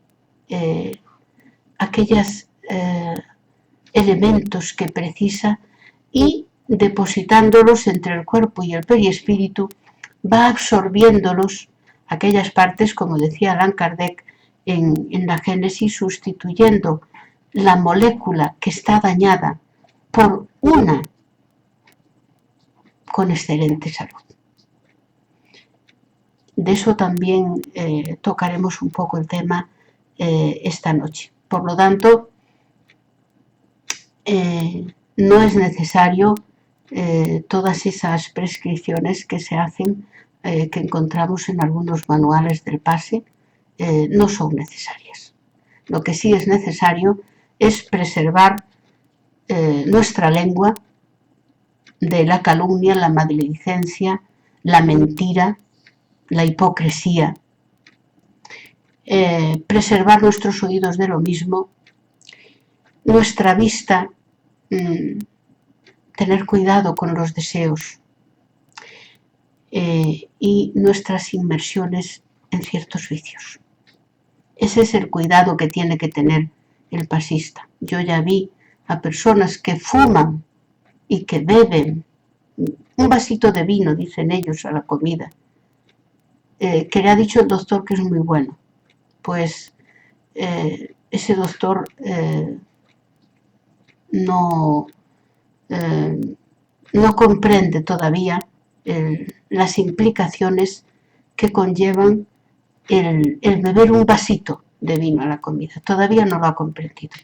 aquellos elementos que precisa y depositándolos entre el cuerpo y el perispíritu, va absorbiéndolos, aquellas partes, como decía Allan Kardec en la Génesis, sustituyendo la molécula que está dañada por una con excelente salud. De eso también tocaremos un poco el tema esta noche. Por lo tanto, no es necesario todas esas prescripciones que se hacen, que encontramos en algunos manuales del pase, no son necesarias. Lo que sí es necesario es preservar nuestra lengua de la calumnia, la maledicencia, la mentira, la hipocresía, preservar nuestros oídos de lo mismo, nuestra vista, tener cuidado con los deseos y nuestras inmersiones en ciertos vicios. Ese es el cuidado que tiene que tener el pasista. Yo ya vi a personas que fuman y que beben un vasito de vino, dicen ellos, a la comida, que le ha dicho el doctor que es muy bueno. Pues ese doctor no comprende todavía las implicaciones que conllevan el beber un vasito de vino a la comida. Todavía no lo ha comprendido.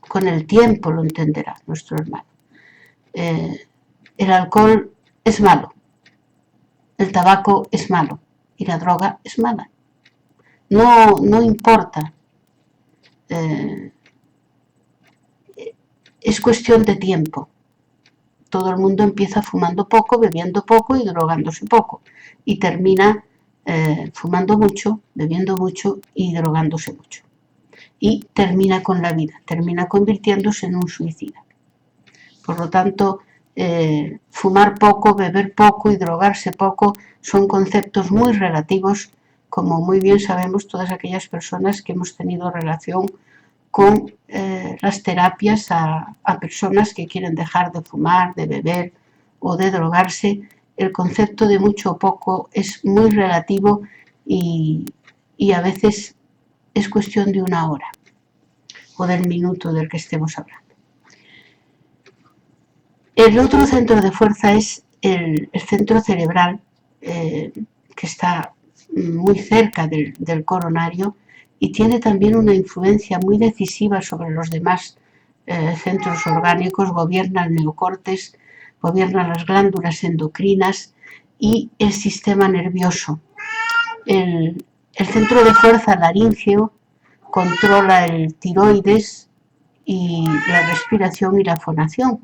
Con el tiempo lo entenderá nuestro hermano. El alcohol es malo, el tabaco es malo y la droga es mala. No importa. Es cuestión de tiempo. Todo el mundo empieza fumando poco, bebiendo poco y drogándose poco. Y termina fumando mucho, bebiendo mucho y drogándose mucho. Y termina con la vida, termina convirtiéndose en un suicida. Por lo tanto, fumar poco, beber poco y drogarse poco son conceptos muy relativos, como muy bien sabemos todas aquellas personas que hemos tenido relación con las terapias a personas que quieren dejar de fumar, de beber o de drogarse. El concepto de mucho o poco es muy relativo y a veces es cuestión de una hora o del minuto del que estemos hablando. El otro centro de fuerza es el centro cerebral, que está muy cerca del coronario y tiene también una influencia muy decisiva sobre los demás centros orgánicos, gobierna el neocortes, gobierna las glándulas endocrinas y el sistema nervioso. El centro de fuerza laríngeo controla el tiroides y la respiración y la fonación,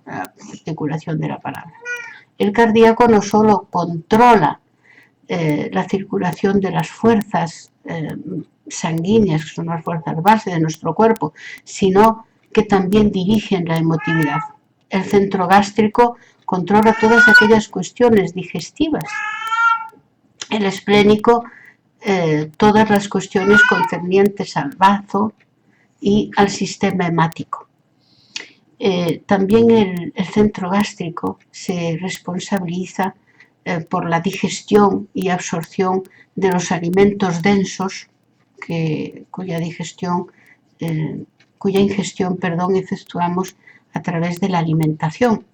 la articulación de la palabra. El cardíaco no solo controla la circulación de las fuerzas sanguíneas, que son las fuerzas base de nuestro cuerpo, sino que también dirigen la emotividad. El centro gástrico controla todas aquellas cuestiones digestivas. El esplénico, todas las cuestiones concernientes al bazo y al sistema hemático. También el centro gástrico se responsabiliza por la digestión y absorción de los alimentos densos, cuya ingestión efectuamos a través de la alimentación.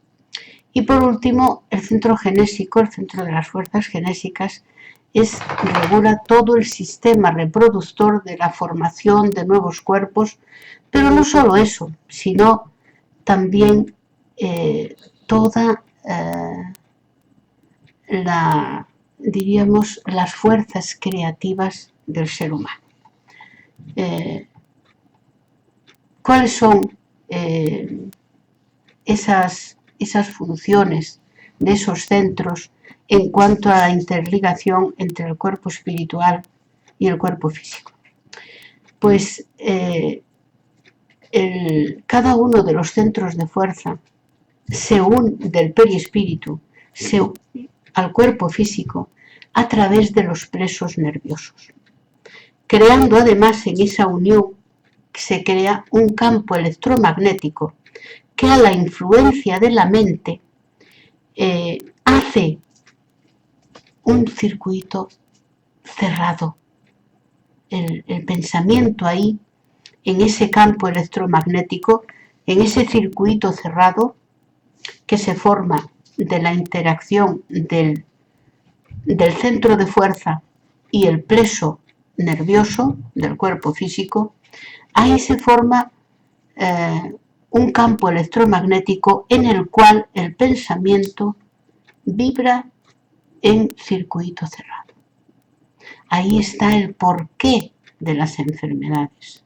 Y por último, el centro genésico, el centro de las fuerzas genésicas, regula todo el sistema reproductor de la formación de nuevos cuerpos, pero no solo eso, sino también toda las fuerzas creativas del ser humano. ¿Cuáles son esas funciones de esos centros en cuanto a la interligación entre el cuerpo espiritual y el cuerpo físico? Pues cada uno de los centros de fuerza del perispíritu se une al cuerpo físico a través de los plexos nerviosos, creando además en esa unión se crea un campo electromagnético que a la influencia de la mente hace un circuito cerrado. El pensamiento ahí, en ese campo electromagnético, en ese circuito cerrado que se forma de la interacción del centro de fuerza y el plexo nervioso del cuerpo físico, ahí se forma un campo electromagnético en el cual el pensamiento vibra en circuito cerrado. Ahí está el porqué de las enfermedades.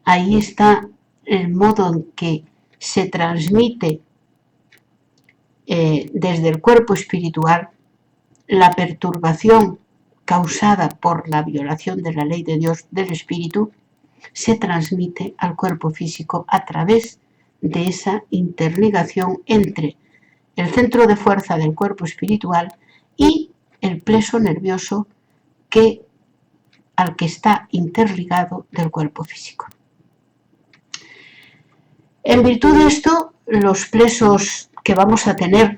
Ahí está el modo en que se transmite desde el cuerpo espiritual la perturbación causada por la violación de la ley de Dios del espíritu, se transmite al cuerpo físico a través de esa interligación entre el centro de fuerza del cuerpo espiritual y el plexo nervioso que al que está interligado del cuerpo físico. En virtud de esto, los plesos que vamos a tener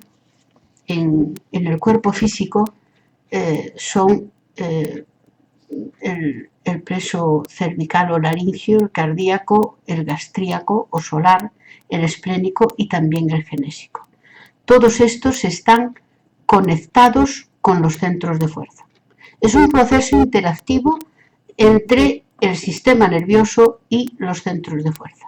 en el cuerpo físico son el pleso cervical o laringio, el cardíaco, el gastríaco o solar, el esplénico y también el genésico. Todos estos están conectados con los centros de fuerza. Es un proceso interactivo entre el sistema nervioso y los centros de fuerza.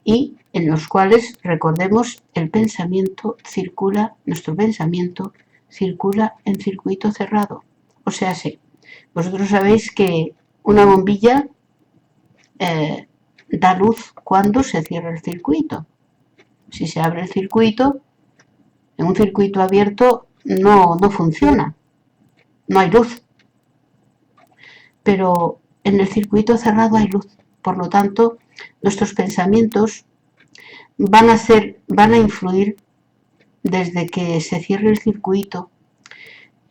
Y en los cuales, recordemos, el pensamiento circula, nuestro pensamiento circula en circuito cerrado. O sea, sí, vosotros sabéis que una bombilla da luz cuando se cierra el circuito. Si se abre el circuito, en un circuito abierto no funciona, no hay luz. Pero en el circuito cerrado hay luz. Por lo tanto, nuestros pensamientos van a influir desde que se cierre el circuito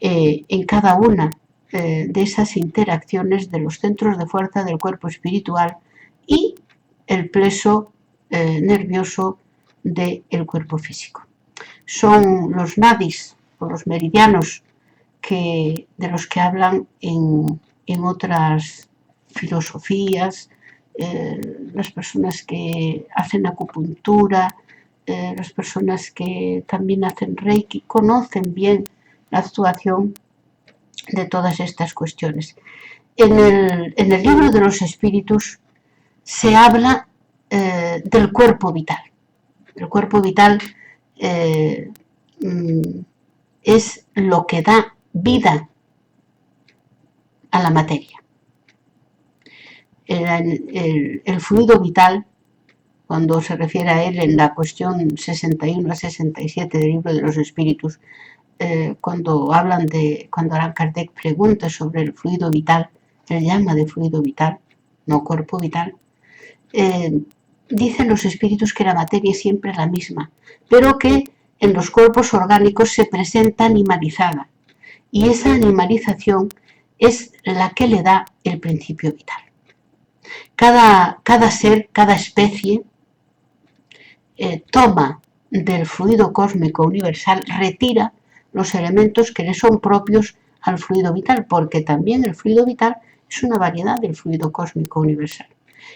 en cada una de esas interacciones de los centros de fuerza del cuerpo espiritual y el pleso nervioso del cuerpo físico. Son los nadis o los meridianos de los que hablan en otras filosofías, las personas que hacen acupuntura, las personas que también hacen reiki, conocen bien la actuación de todas estas cuestiones. En el libro de los espíritus se habla del cuerpo vital. El cuerpo vital es lo que da vida a la materia. El fluido vital, cuando se refiere a él en la cuestión 61 a 67 del libro de los espíritus, cuando Allan Kardec pregunta sobre el fluido vital, él llama de fluido vital, no cuerpo vital, dicen los espíritus que la materia es siempre la misma, pero que en los cuerpos orgánicos se presenta animalizada, y esa animalización es la que le da el principio vital. Cada ser, cada especie toma del fluido cósmico universal, retira los elementos que le son propios al fluido vital, porque también el fluido vital es una variedad del fluido cósmico universal.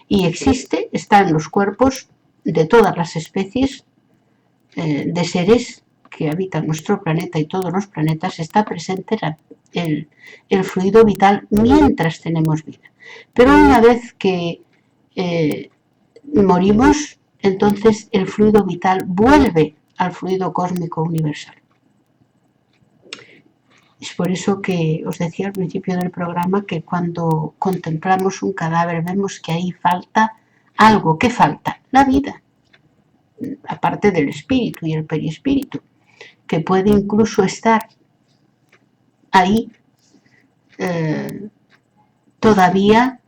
Y está en los cuerpos de todas las especies de seres que habitan nuestro planeta y todos los planetas, está presente el fluido vital mientras tenemos vida. Pero una vez que morimos, entonces el fluido vital vuelve al fluido cósmico universal. Es por eso que os decía al principio del programa que cuando contemplamos un cadáver vemos que ahí falta algo. ¿Qué falta? La vida, aparte del espíritu y el perispíritu, que puede incluso estar ahí todavía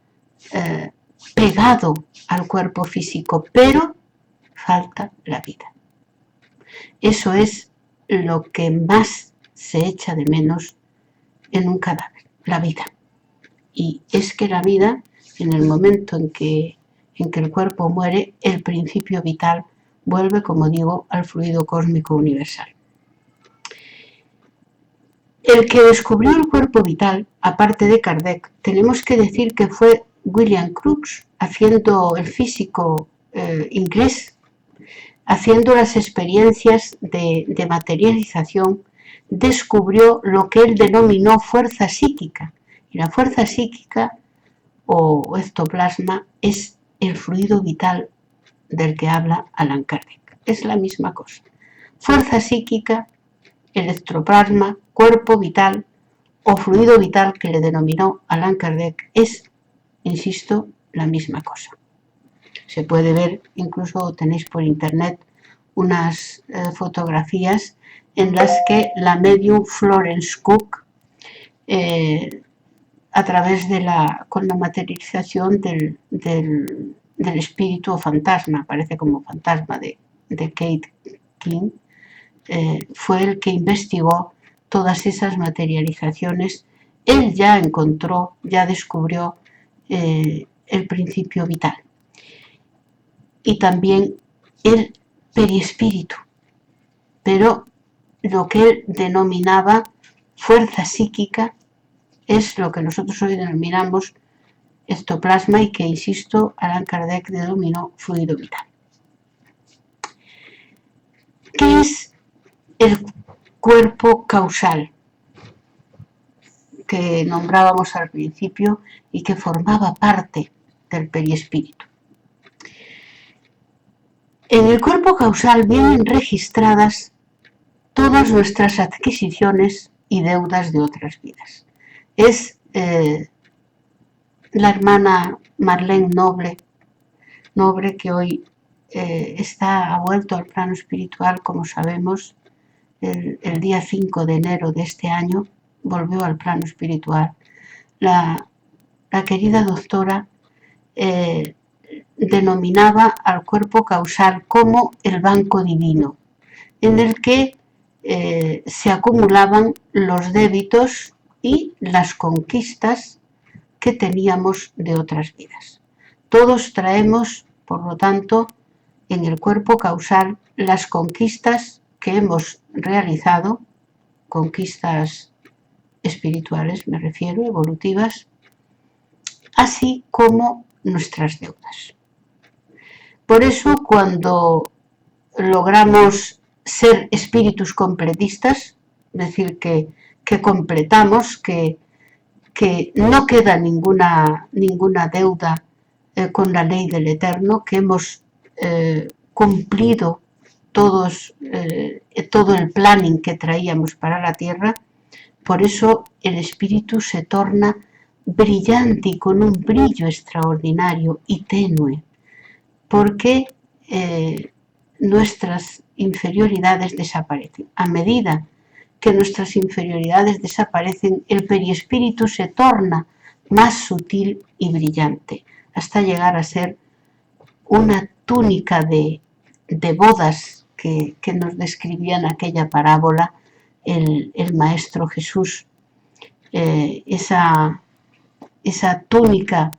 pegado al cuerpo físico, pero falta la vida. Eso es lo que más se echa de menos en un cadáver, la vida. Y es que la vida, en el momento en que el cuerpo muere, el principio vital vuelve, como digo, al fluido cósmico universal. El que descubrió el cuerpo vital, aparte de Kardec, tenemos que decir que fue William Crookes, haciendo el físico inglés, haciendo las experiencias de materialización, descubrió lo que él denominó fuerza psíquica. Y la fuerza psíquica o ectoplasma es el fluido vital del que habla Allan Kardec. Es la misma cosa. Fuerza psíquica, electroplasma, cuerpo vital o fluido vital que le denominó Allan Kardec es, insisto, la misma cosa. Se puede ver, incluso tenéis por internet unas fotografías en las que la medium Florence Cook, a través con la materialización del espíritu o fantasma, parece como fantasma de Kate King, fue el que investigó todas esas materializaciones él ya encontró, ya descubrió el principio vital. Y también el perispíritu, pero lo que él denominaba fuerza psíquica es lo que nosotros hoy denominamos ectoplasma y que, insisto, Allan Kardec denominó fluido vital. ¿Qué es el cuerpo causal que nombrábamos al principio y que formaba parte del perispíritu? En el cuerpo causal vienen registradas todas nuestras adquisiciones y deudas de otras vidas. Es la hermana Marlene Nobre que hoy ha vuelto al plano espiritual, como sabemos, el día 5 de enero de este año, volvió al plano espiritual. La querida doctora denominaba al cuerpo causal como el banco divino, en el que se acumulaban los débitos y las conquistas que teníamos de otras vidas. Todos traemos, por lo tanto, en el cuerpo causal las conquistas que hemos realizado, conquistas espirituales me refiero, evolutivas, así como nuestras deudas. Por eso, cuando logramos ser espíritus completistas, es decir, que completamos, que no queda ninguna deuda con la ley del Eterno, que hemos cumplido todo el planning que traíamos para la Tierra. Por eso el espíritu se torna brillante y con un brillo extraordinario y tenue, porque nuestras inferioridades desaparecen. A medida que nuestras inferioridades desaparecen, el perispíritu se torna más sutil y brillante, hasta llegar a ser una túnica de bodas que nos describía en aquella parábola el Maestro Jesús. Esa túnica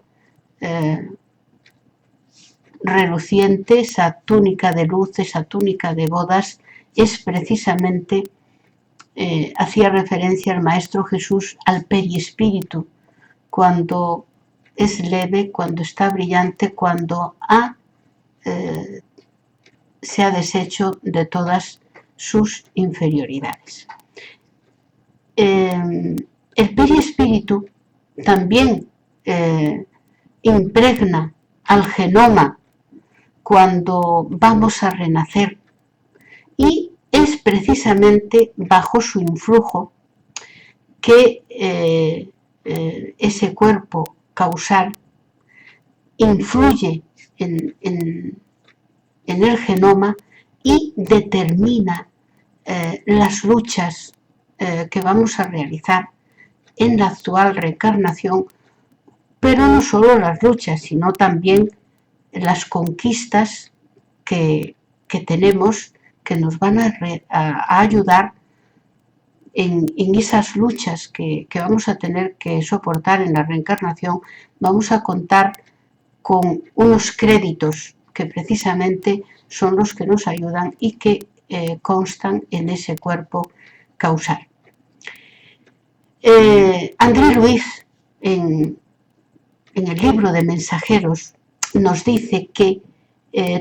reluciente, esa túnica de luz, esa túnica de bodas, es precisamente, hacía referencia el Maestro Jesús al perispíritu, cuando es leve, cuando está brillante, cuando se ha deshecho de todas sus inferioridades. El perispíritu también impregna al genoma cuando vamos a renacer, y es precisamente bajo su influjo que ese cuerpo causal influye en el genoma y determina las luchas que vamos a realizar en la actual reencarnación, pero no solo las luchas, sino también las conquistas que tenemos, que nos van a ayudar en esas luchas que vamos a tener que soportar en la reencarnación. Vamos a contar con unos créditos que precisamente son los que nos ayudan y que constan en ese cuerpo causal. André Luiz, en el libro de Mensajeros, nos dice que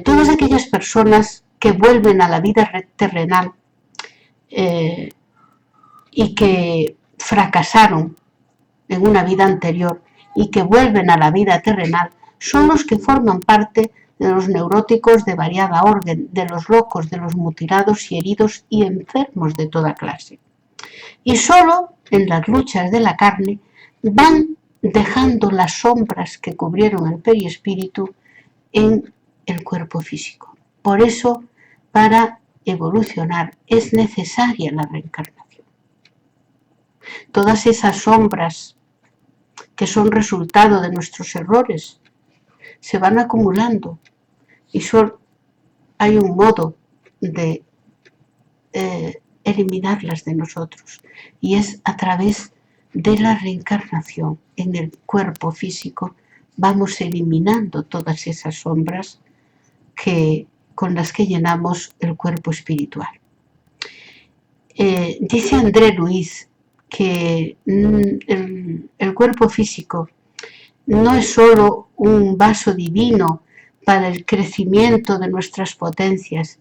todas aquellas personas que vuelven a la vida terrenal y que fracasaron en una vida anterior y que vuelven a la vida terrenal son los que forman parte de los neuróticos de variada orden, de los locos, de los mutilados y heridos y enfermos de toda clase. Y solo en las luchas de la carne van dejando las sombras que cubrieron el perispíritu en el cuerpo físico. Por eso, para evolucionar es necesaria la reencarnación. Todas esas sombras que son resultado de nuestros errores se van acumulando y solo hay un modo de eliminarlas de nosotros, y es a través de la reencarnación en el cuerpo físico vamos eliminando todas esas sombras con las que llenamos el cuerpo espiritual. Dice André Luiz que el cuerpo físico no es solo un vaso divino para el crecimiento de nuestras potencias,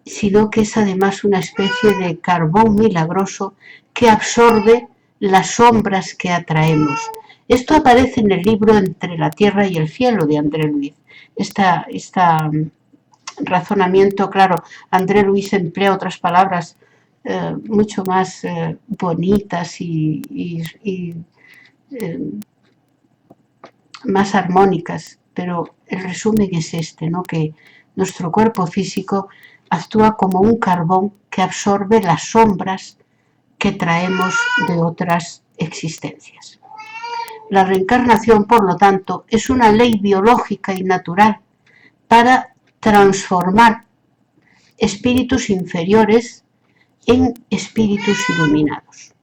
sino que es además una especie de carbón milagroso que absorbe las sombras que atraemos. Esto aparece en el libro Entre la tierra y el cielo de André Luiz. Este razonamiento, claro, André Luiz emplea otras palabras mucho más bonitas y más armónicas, pero el resumen es este, ¿no? Que nuestro cuerpo físico actúa como un carbón que absorbe las sombras que traemos de otras existencias. La reencarnación, por lo tanto, es una ley biológica y natural para transformar espíritus inferiores en espíritus iluminados.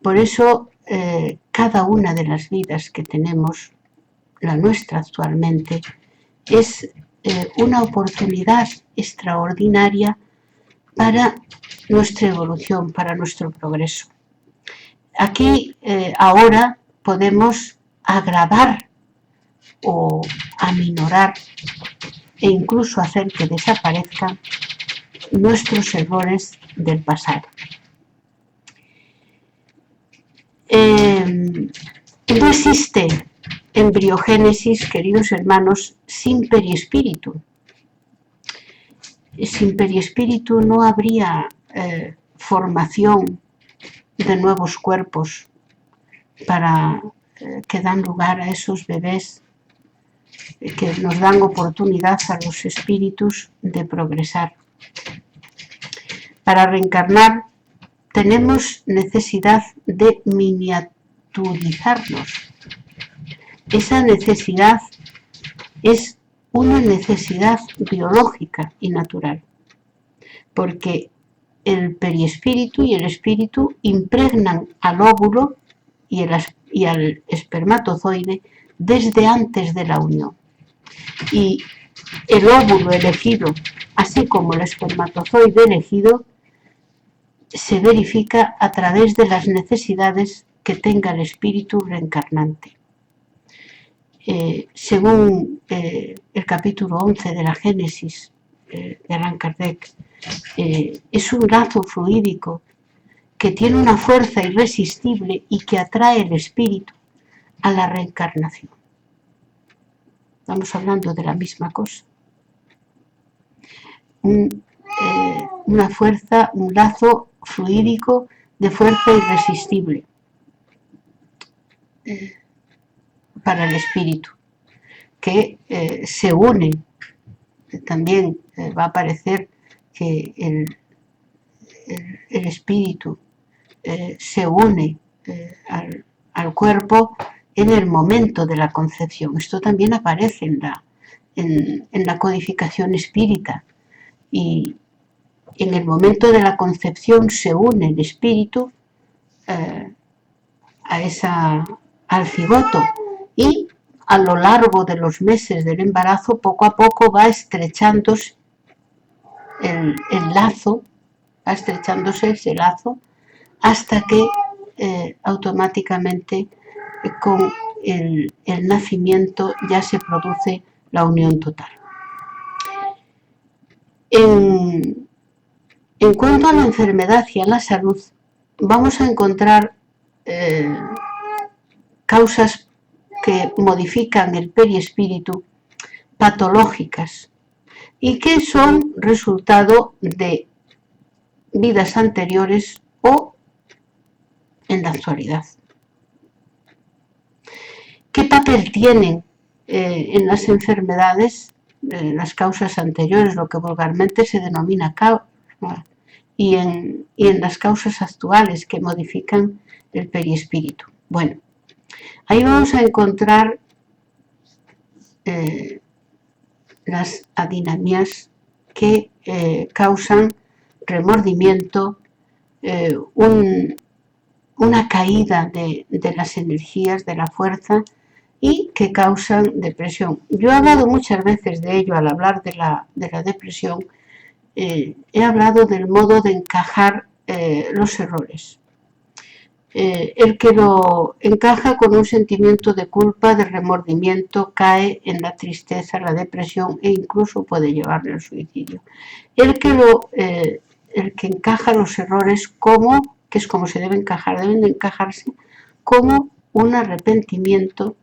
Por eso, cada una de las vidas que tenemos, la nuestra actualmente, es una oportunidad extraordinaria para nuestra evolución, para nuestro progreso. Aquí ahora podemos agravar o aminorar e incluso hacer que desaparezcan nuestros errores del pasado. No existe embriogénesis, queridos hermanos, sin periespíritu. Sin periespíritu no habría formación de nuevos cuerpos que dan lugar a esos bebés que nos dan oportunidad a los espíritus de progresar. Para reencarnar tenemos necesidad de miniaturizarnos. Esa necesidad es una necesidad biológica y natural, porque el periespíritu y el espíritu impregnan al óvulo y al espermatozoide desde antes de la unión. Y el óvulo elegido, así como el espermatozoide elegido, se verifica a través de las necesidades que tenga el espíritu reencarnante. Según el capítulo 11 de la Génesis de Allan Kardec, es un lazo fluídico que tiene una fuerza irresistible y que atrae el espíritu a la reencarnación. Estamos hablando de la misma cosa. Una fuerza, un lazo fluídico de fuerza irresistible para el espíritu, que se une. También va a aparecer que el espíritu se une al cuerpo en el momento de la concepción. Esto también aparece en la codificación espírita. Y en el momento de la concepción se une el espíritu al cigoto, y a lo largo de los meses del embarazo, poco a poco va estrechándose el lazo, ese lazo, hasta que automáticamente con el nacimiento ya se produce la unión total. En cuanto a la enfermedad y a la salud, vamos a encontrar causas que modifican el periespíritu, patológicas, y que son resultado de vidas anteriores o en la actualidad. ¿Qué papel tienen en las enfermedades las causas anteriores, lo que vulgarmente se denomina causa, y en las causas actuales que modifican el periespíritu? Bueno, ahí vamos a encontrar las adinamias que causan remordimiento, una caída de las energías, de la fuerza, y que causan depresión. Yo he hablado muchas veces de ello al hablar de la depresión. He hablado del modo de encajar los errores. El que lo encaja con un sentimiento de culpa, de remordimiento, cae en la tristeza, la depresión e incluso puede llevarle al suicidio. El que encaja los errores como, que es como se debe encajar, deben de encajarse como un arrepentimiento,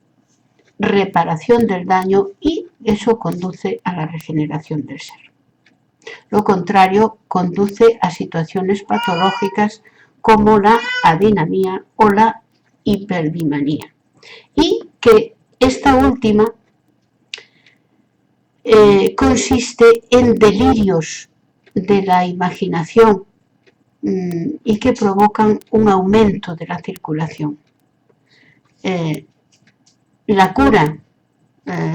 reparación del daño, y eso conduce a la regeneración del ser. Lo contrario conduce a situaciones patológicas como la adinamia o la hiperdimanía. Y que esta última consiste en delirios de la imaginación y que provocan un aumento de la circulación. La cura,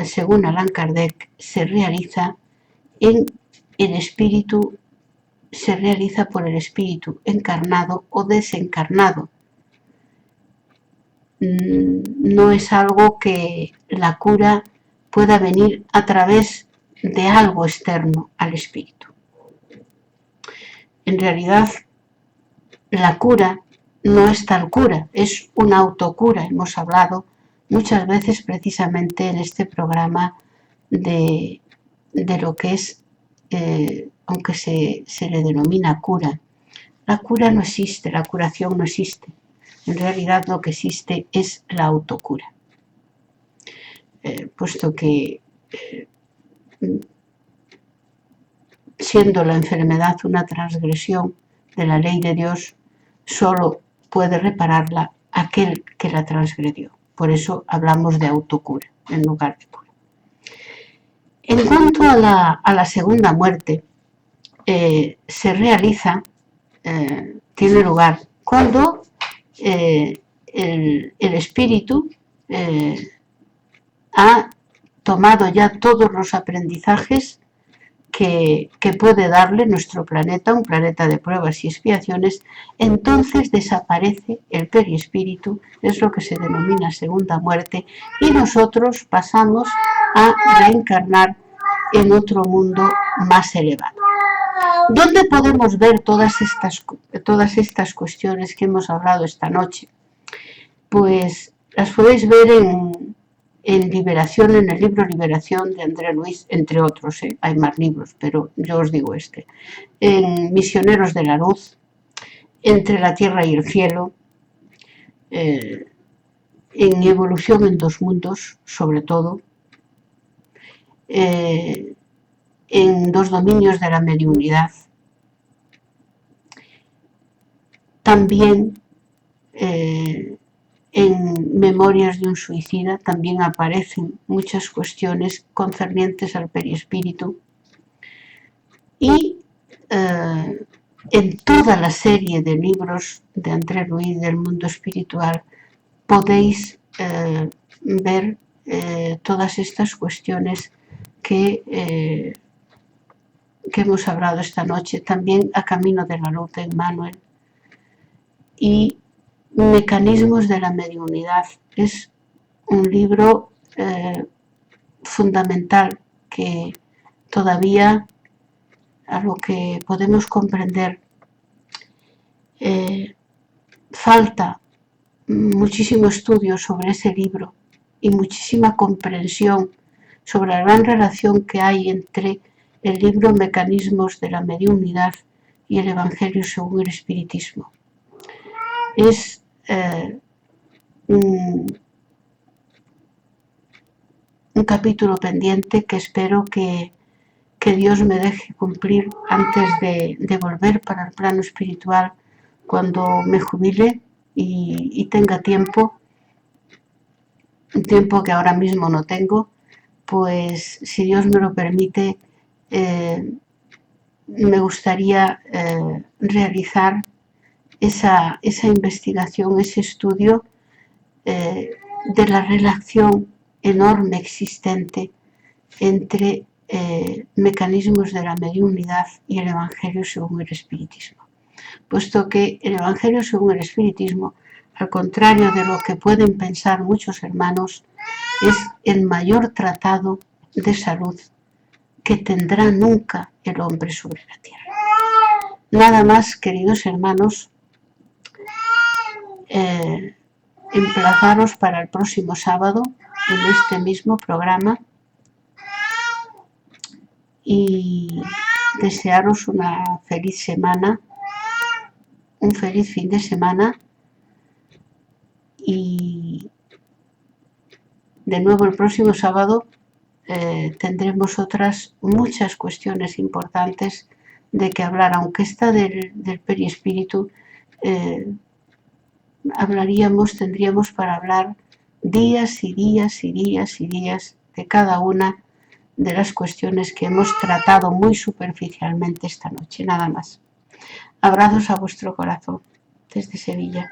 según Allan Kardec, se realiza por el espíritu encarnado o desencarnado. No es algo que la cura pueda venir a través de algo externo al espíritu. En realidad, la cura no es tal cura, es una autocura. Hemos hablado muchas veces precisamente en este programa de lo que es, aunque se le denomina cura. La cura no existe, la curación no existe. En realidad lo que existe es la autocura. Puesto que siendo la enfermedad una transgresión de la ley de Dios, solo puede repararla aquel que la transgredió. Por eso hablamos de autocura en lugar de cura. En cuanto a la segunda muerte, se realiza, tiene lugar cuando el espíritu ha tomado ya todos los aprendizajes que puede darle nuestro planeta, un planeta de pruebas y expiaciones. Entonces desaparece el perispíritu, es lo que se denomina segunda muerte, y nosotros pasamos a reencarnar en otro mundo más elevado. ¿Dónde podemos ver todas estas cuestiones que hemos hablado esta noche? Pues las podéis ver en Liberación, en el libro Liberación de André Luis, entre otros, hay más libros, pero yo os digo este. En Misioneros de la Luz, Entre la Tierra y el Cielo, en Evolución en dos mundos, sobre todo, en Dos dominios de la mediunidad. También en Memorias de un suicida también aparecen muchas cuestiones concernientes al perispíritu. Y en toda la serie de libros de André Luis del mundo espiritual podéis ver todas estas cuestiones que hemos hablado esta noche. También A Camino de la Luz de Emmanuel y Mecanismos de la Mediunidad. Es un libro fundamental que todavía, a lo que podemos comprender, falta muchísimo estudio sobre ese libro y muchísima comprensión sobre la gran relación que hay entre el libro Mecanismos de la Mediunidad y el Evangelio según el Espiritismo. Es un capítulo pendiente que espero que Dios me deje cumplir antes de volver para el plano espiritual, cuando me jubile y tenga tiempo, un tiempo que ahora mismo no tengo. Pues si Dios me lo permite, me gustaría realizar esa investigación, ese estudio de la relación enorme existente entre mecanismos de la mediunidad y el Evangelio según el Espiritismo. Puesto que el Evangelio según el Espiritismo al contrario de lo que pueden pensar muchos hermanos, es el mayor tratado de salud que tendrá nunca el hombre sobre la tierra. Nada más, queridos hermanos, emplazaros para el próximo sábado en este mismo programa y desearos una feliz semana, un feliz fin de semana, y de nuevo el próximo sábado tendremos otras muchas cuestiones importantes de que hablar, aunque esta del perispíritu tendríamos para hablar días y días y días y días de cada una de las cuestiones que hemos tratado muy superficialmente esta noche, nada más. Abrazos a vuestro corazón desde Sevilla.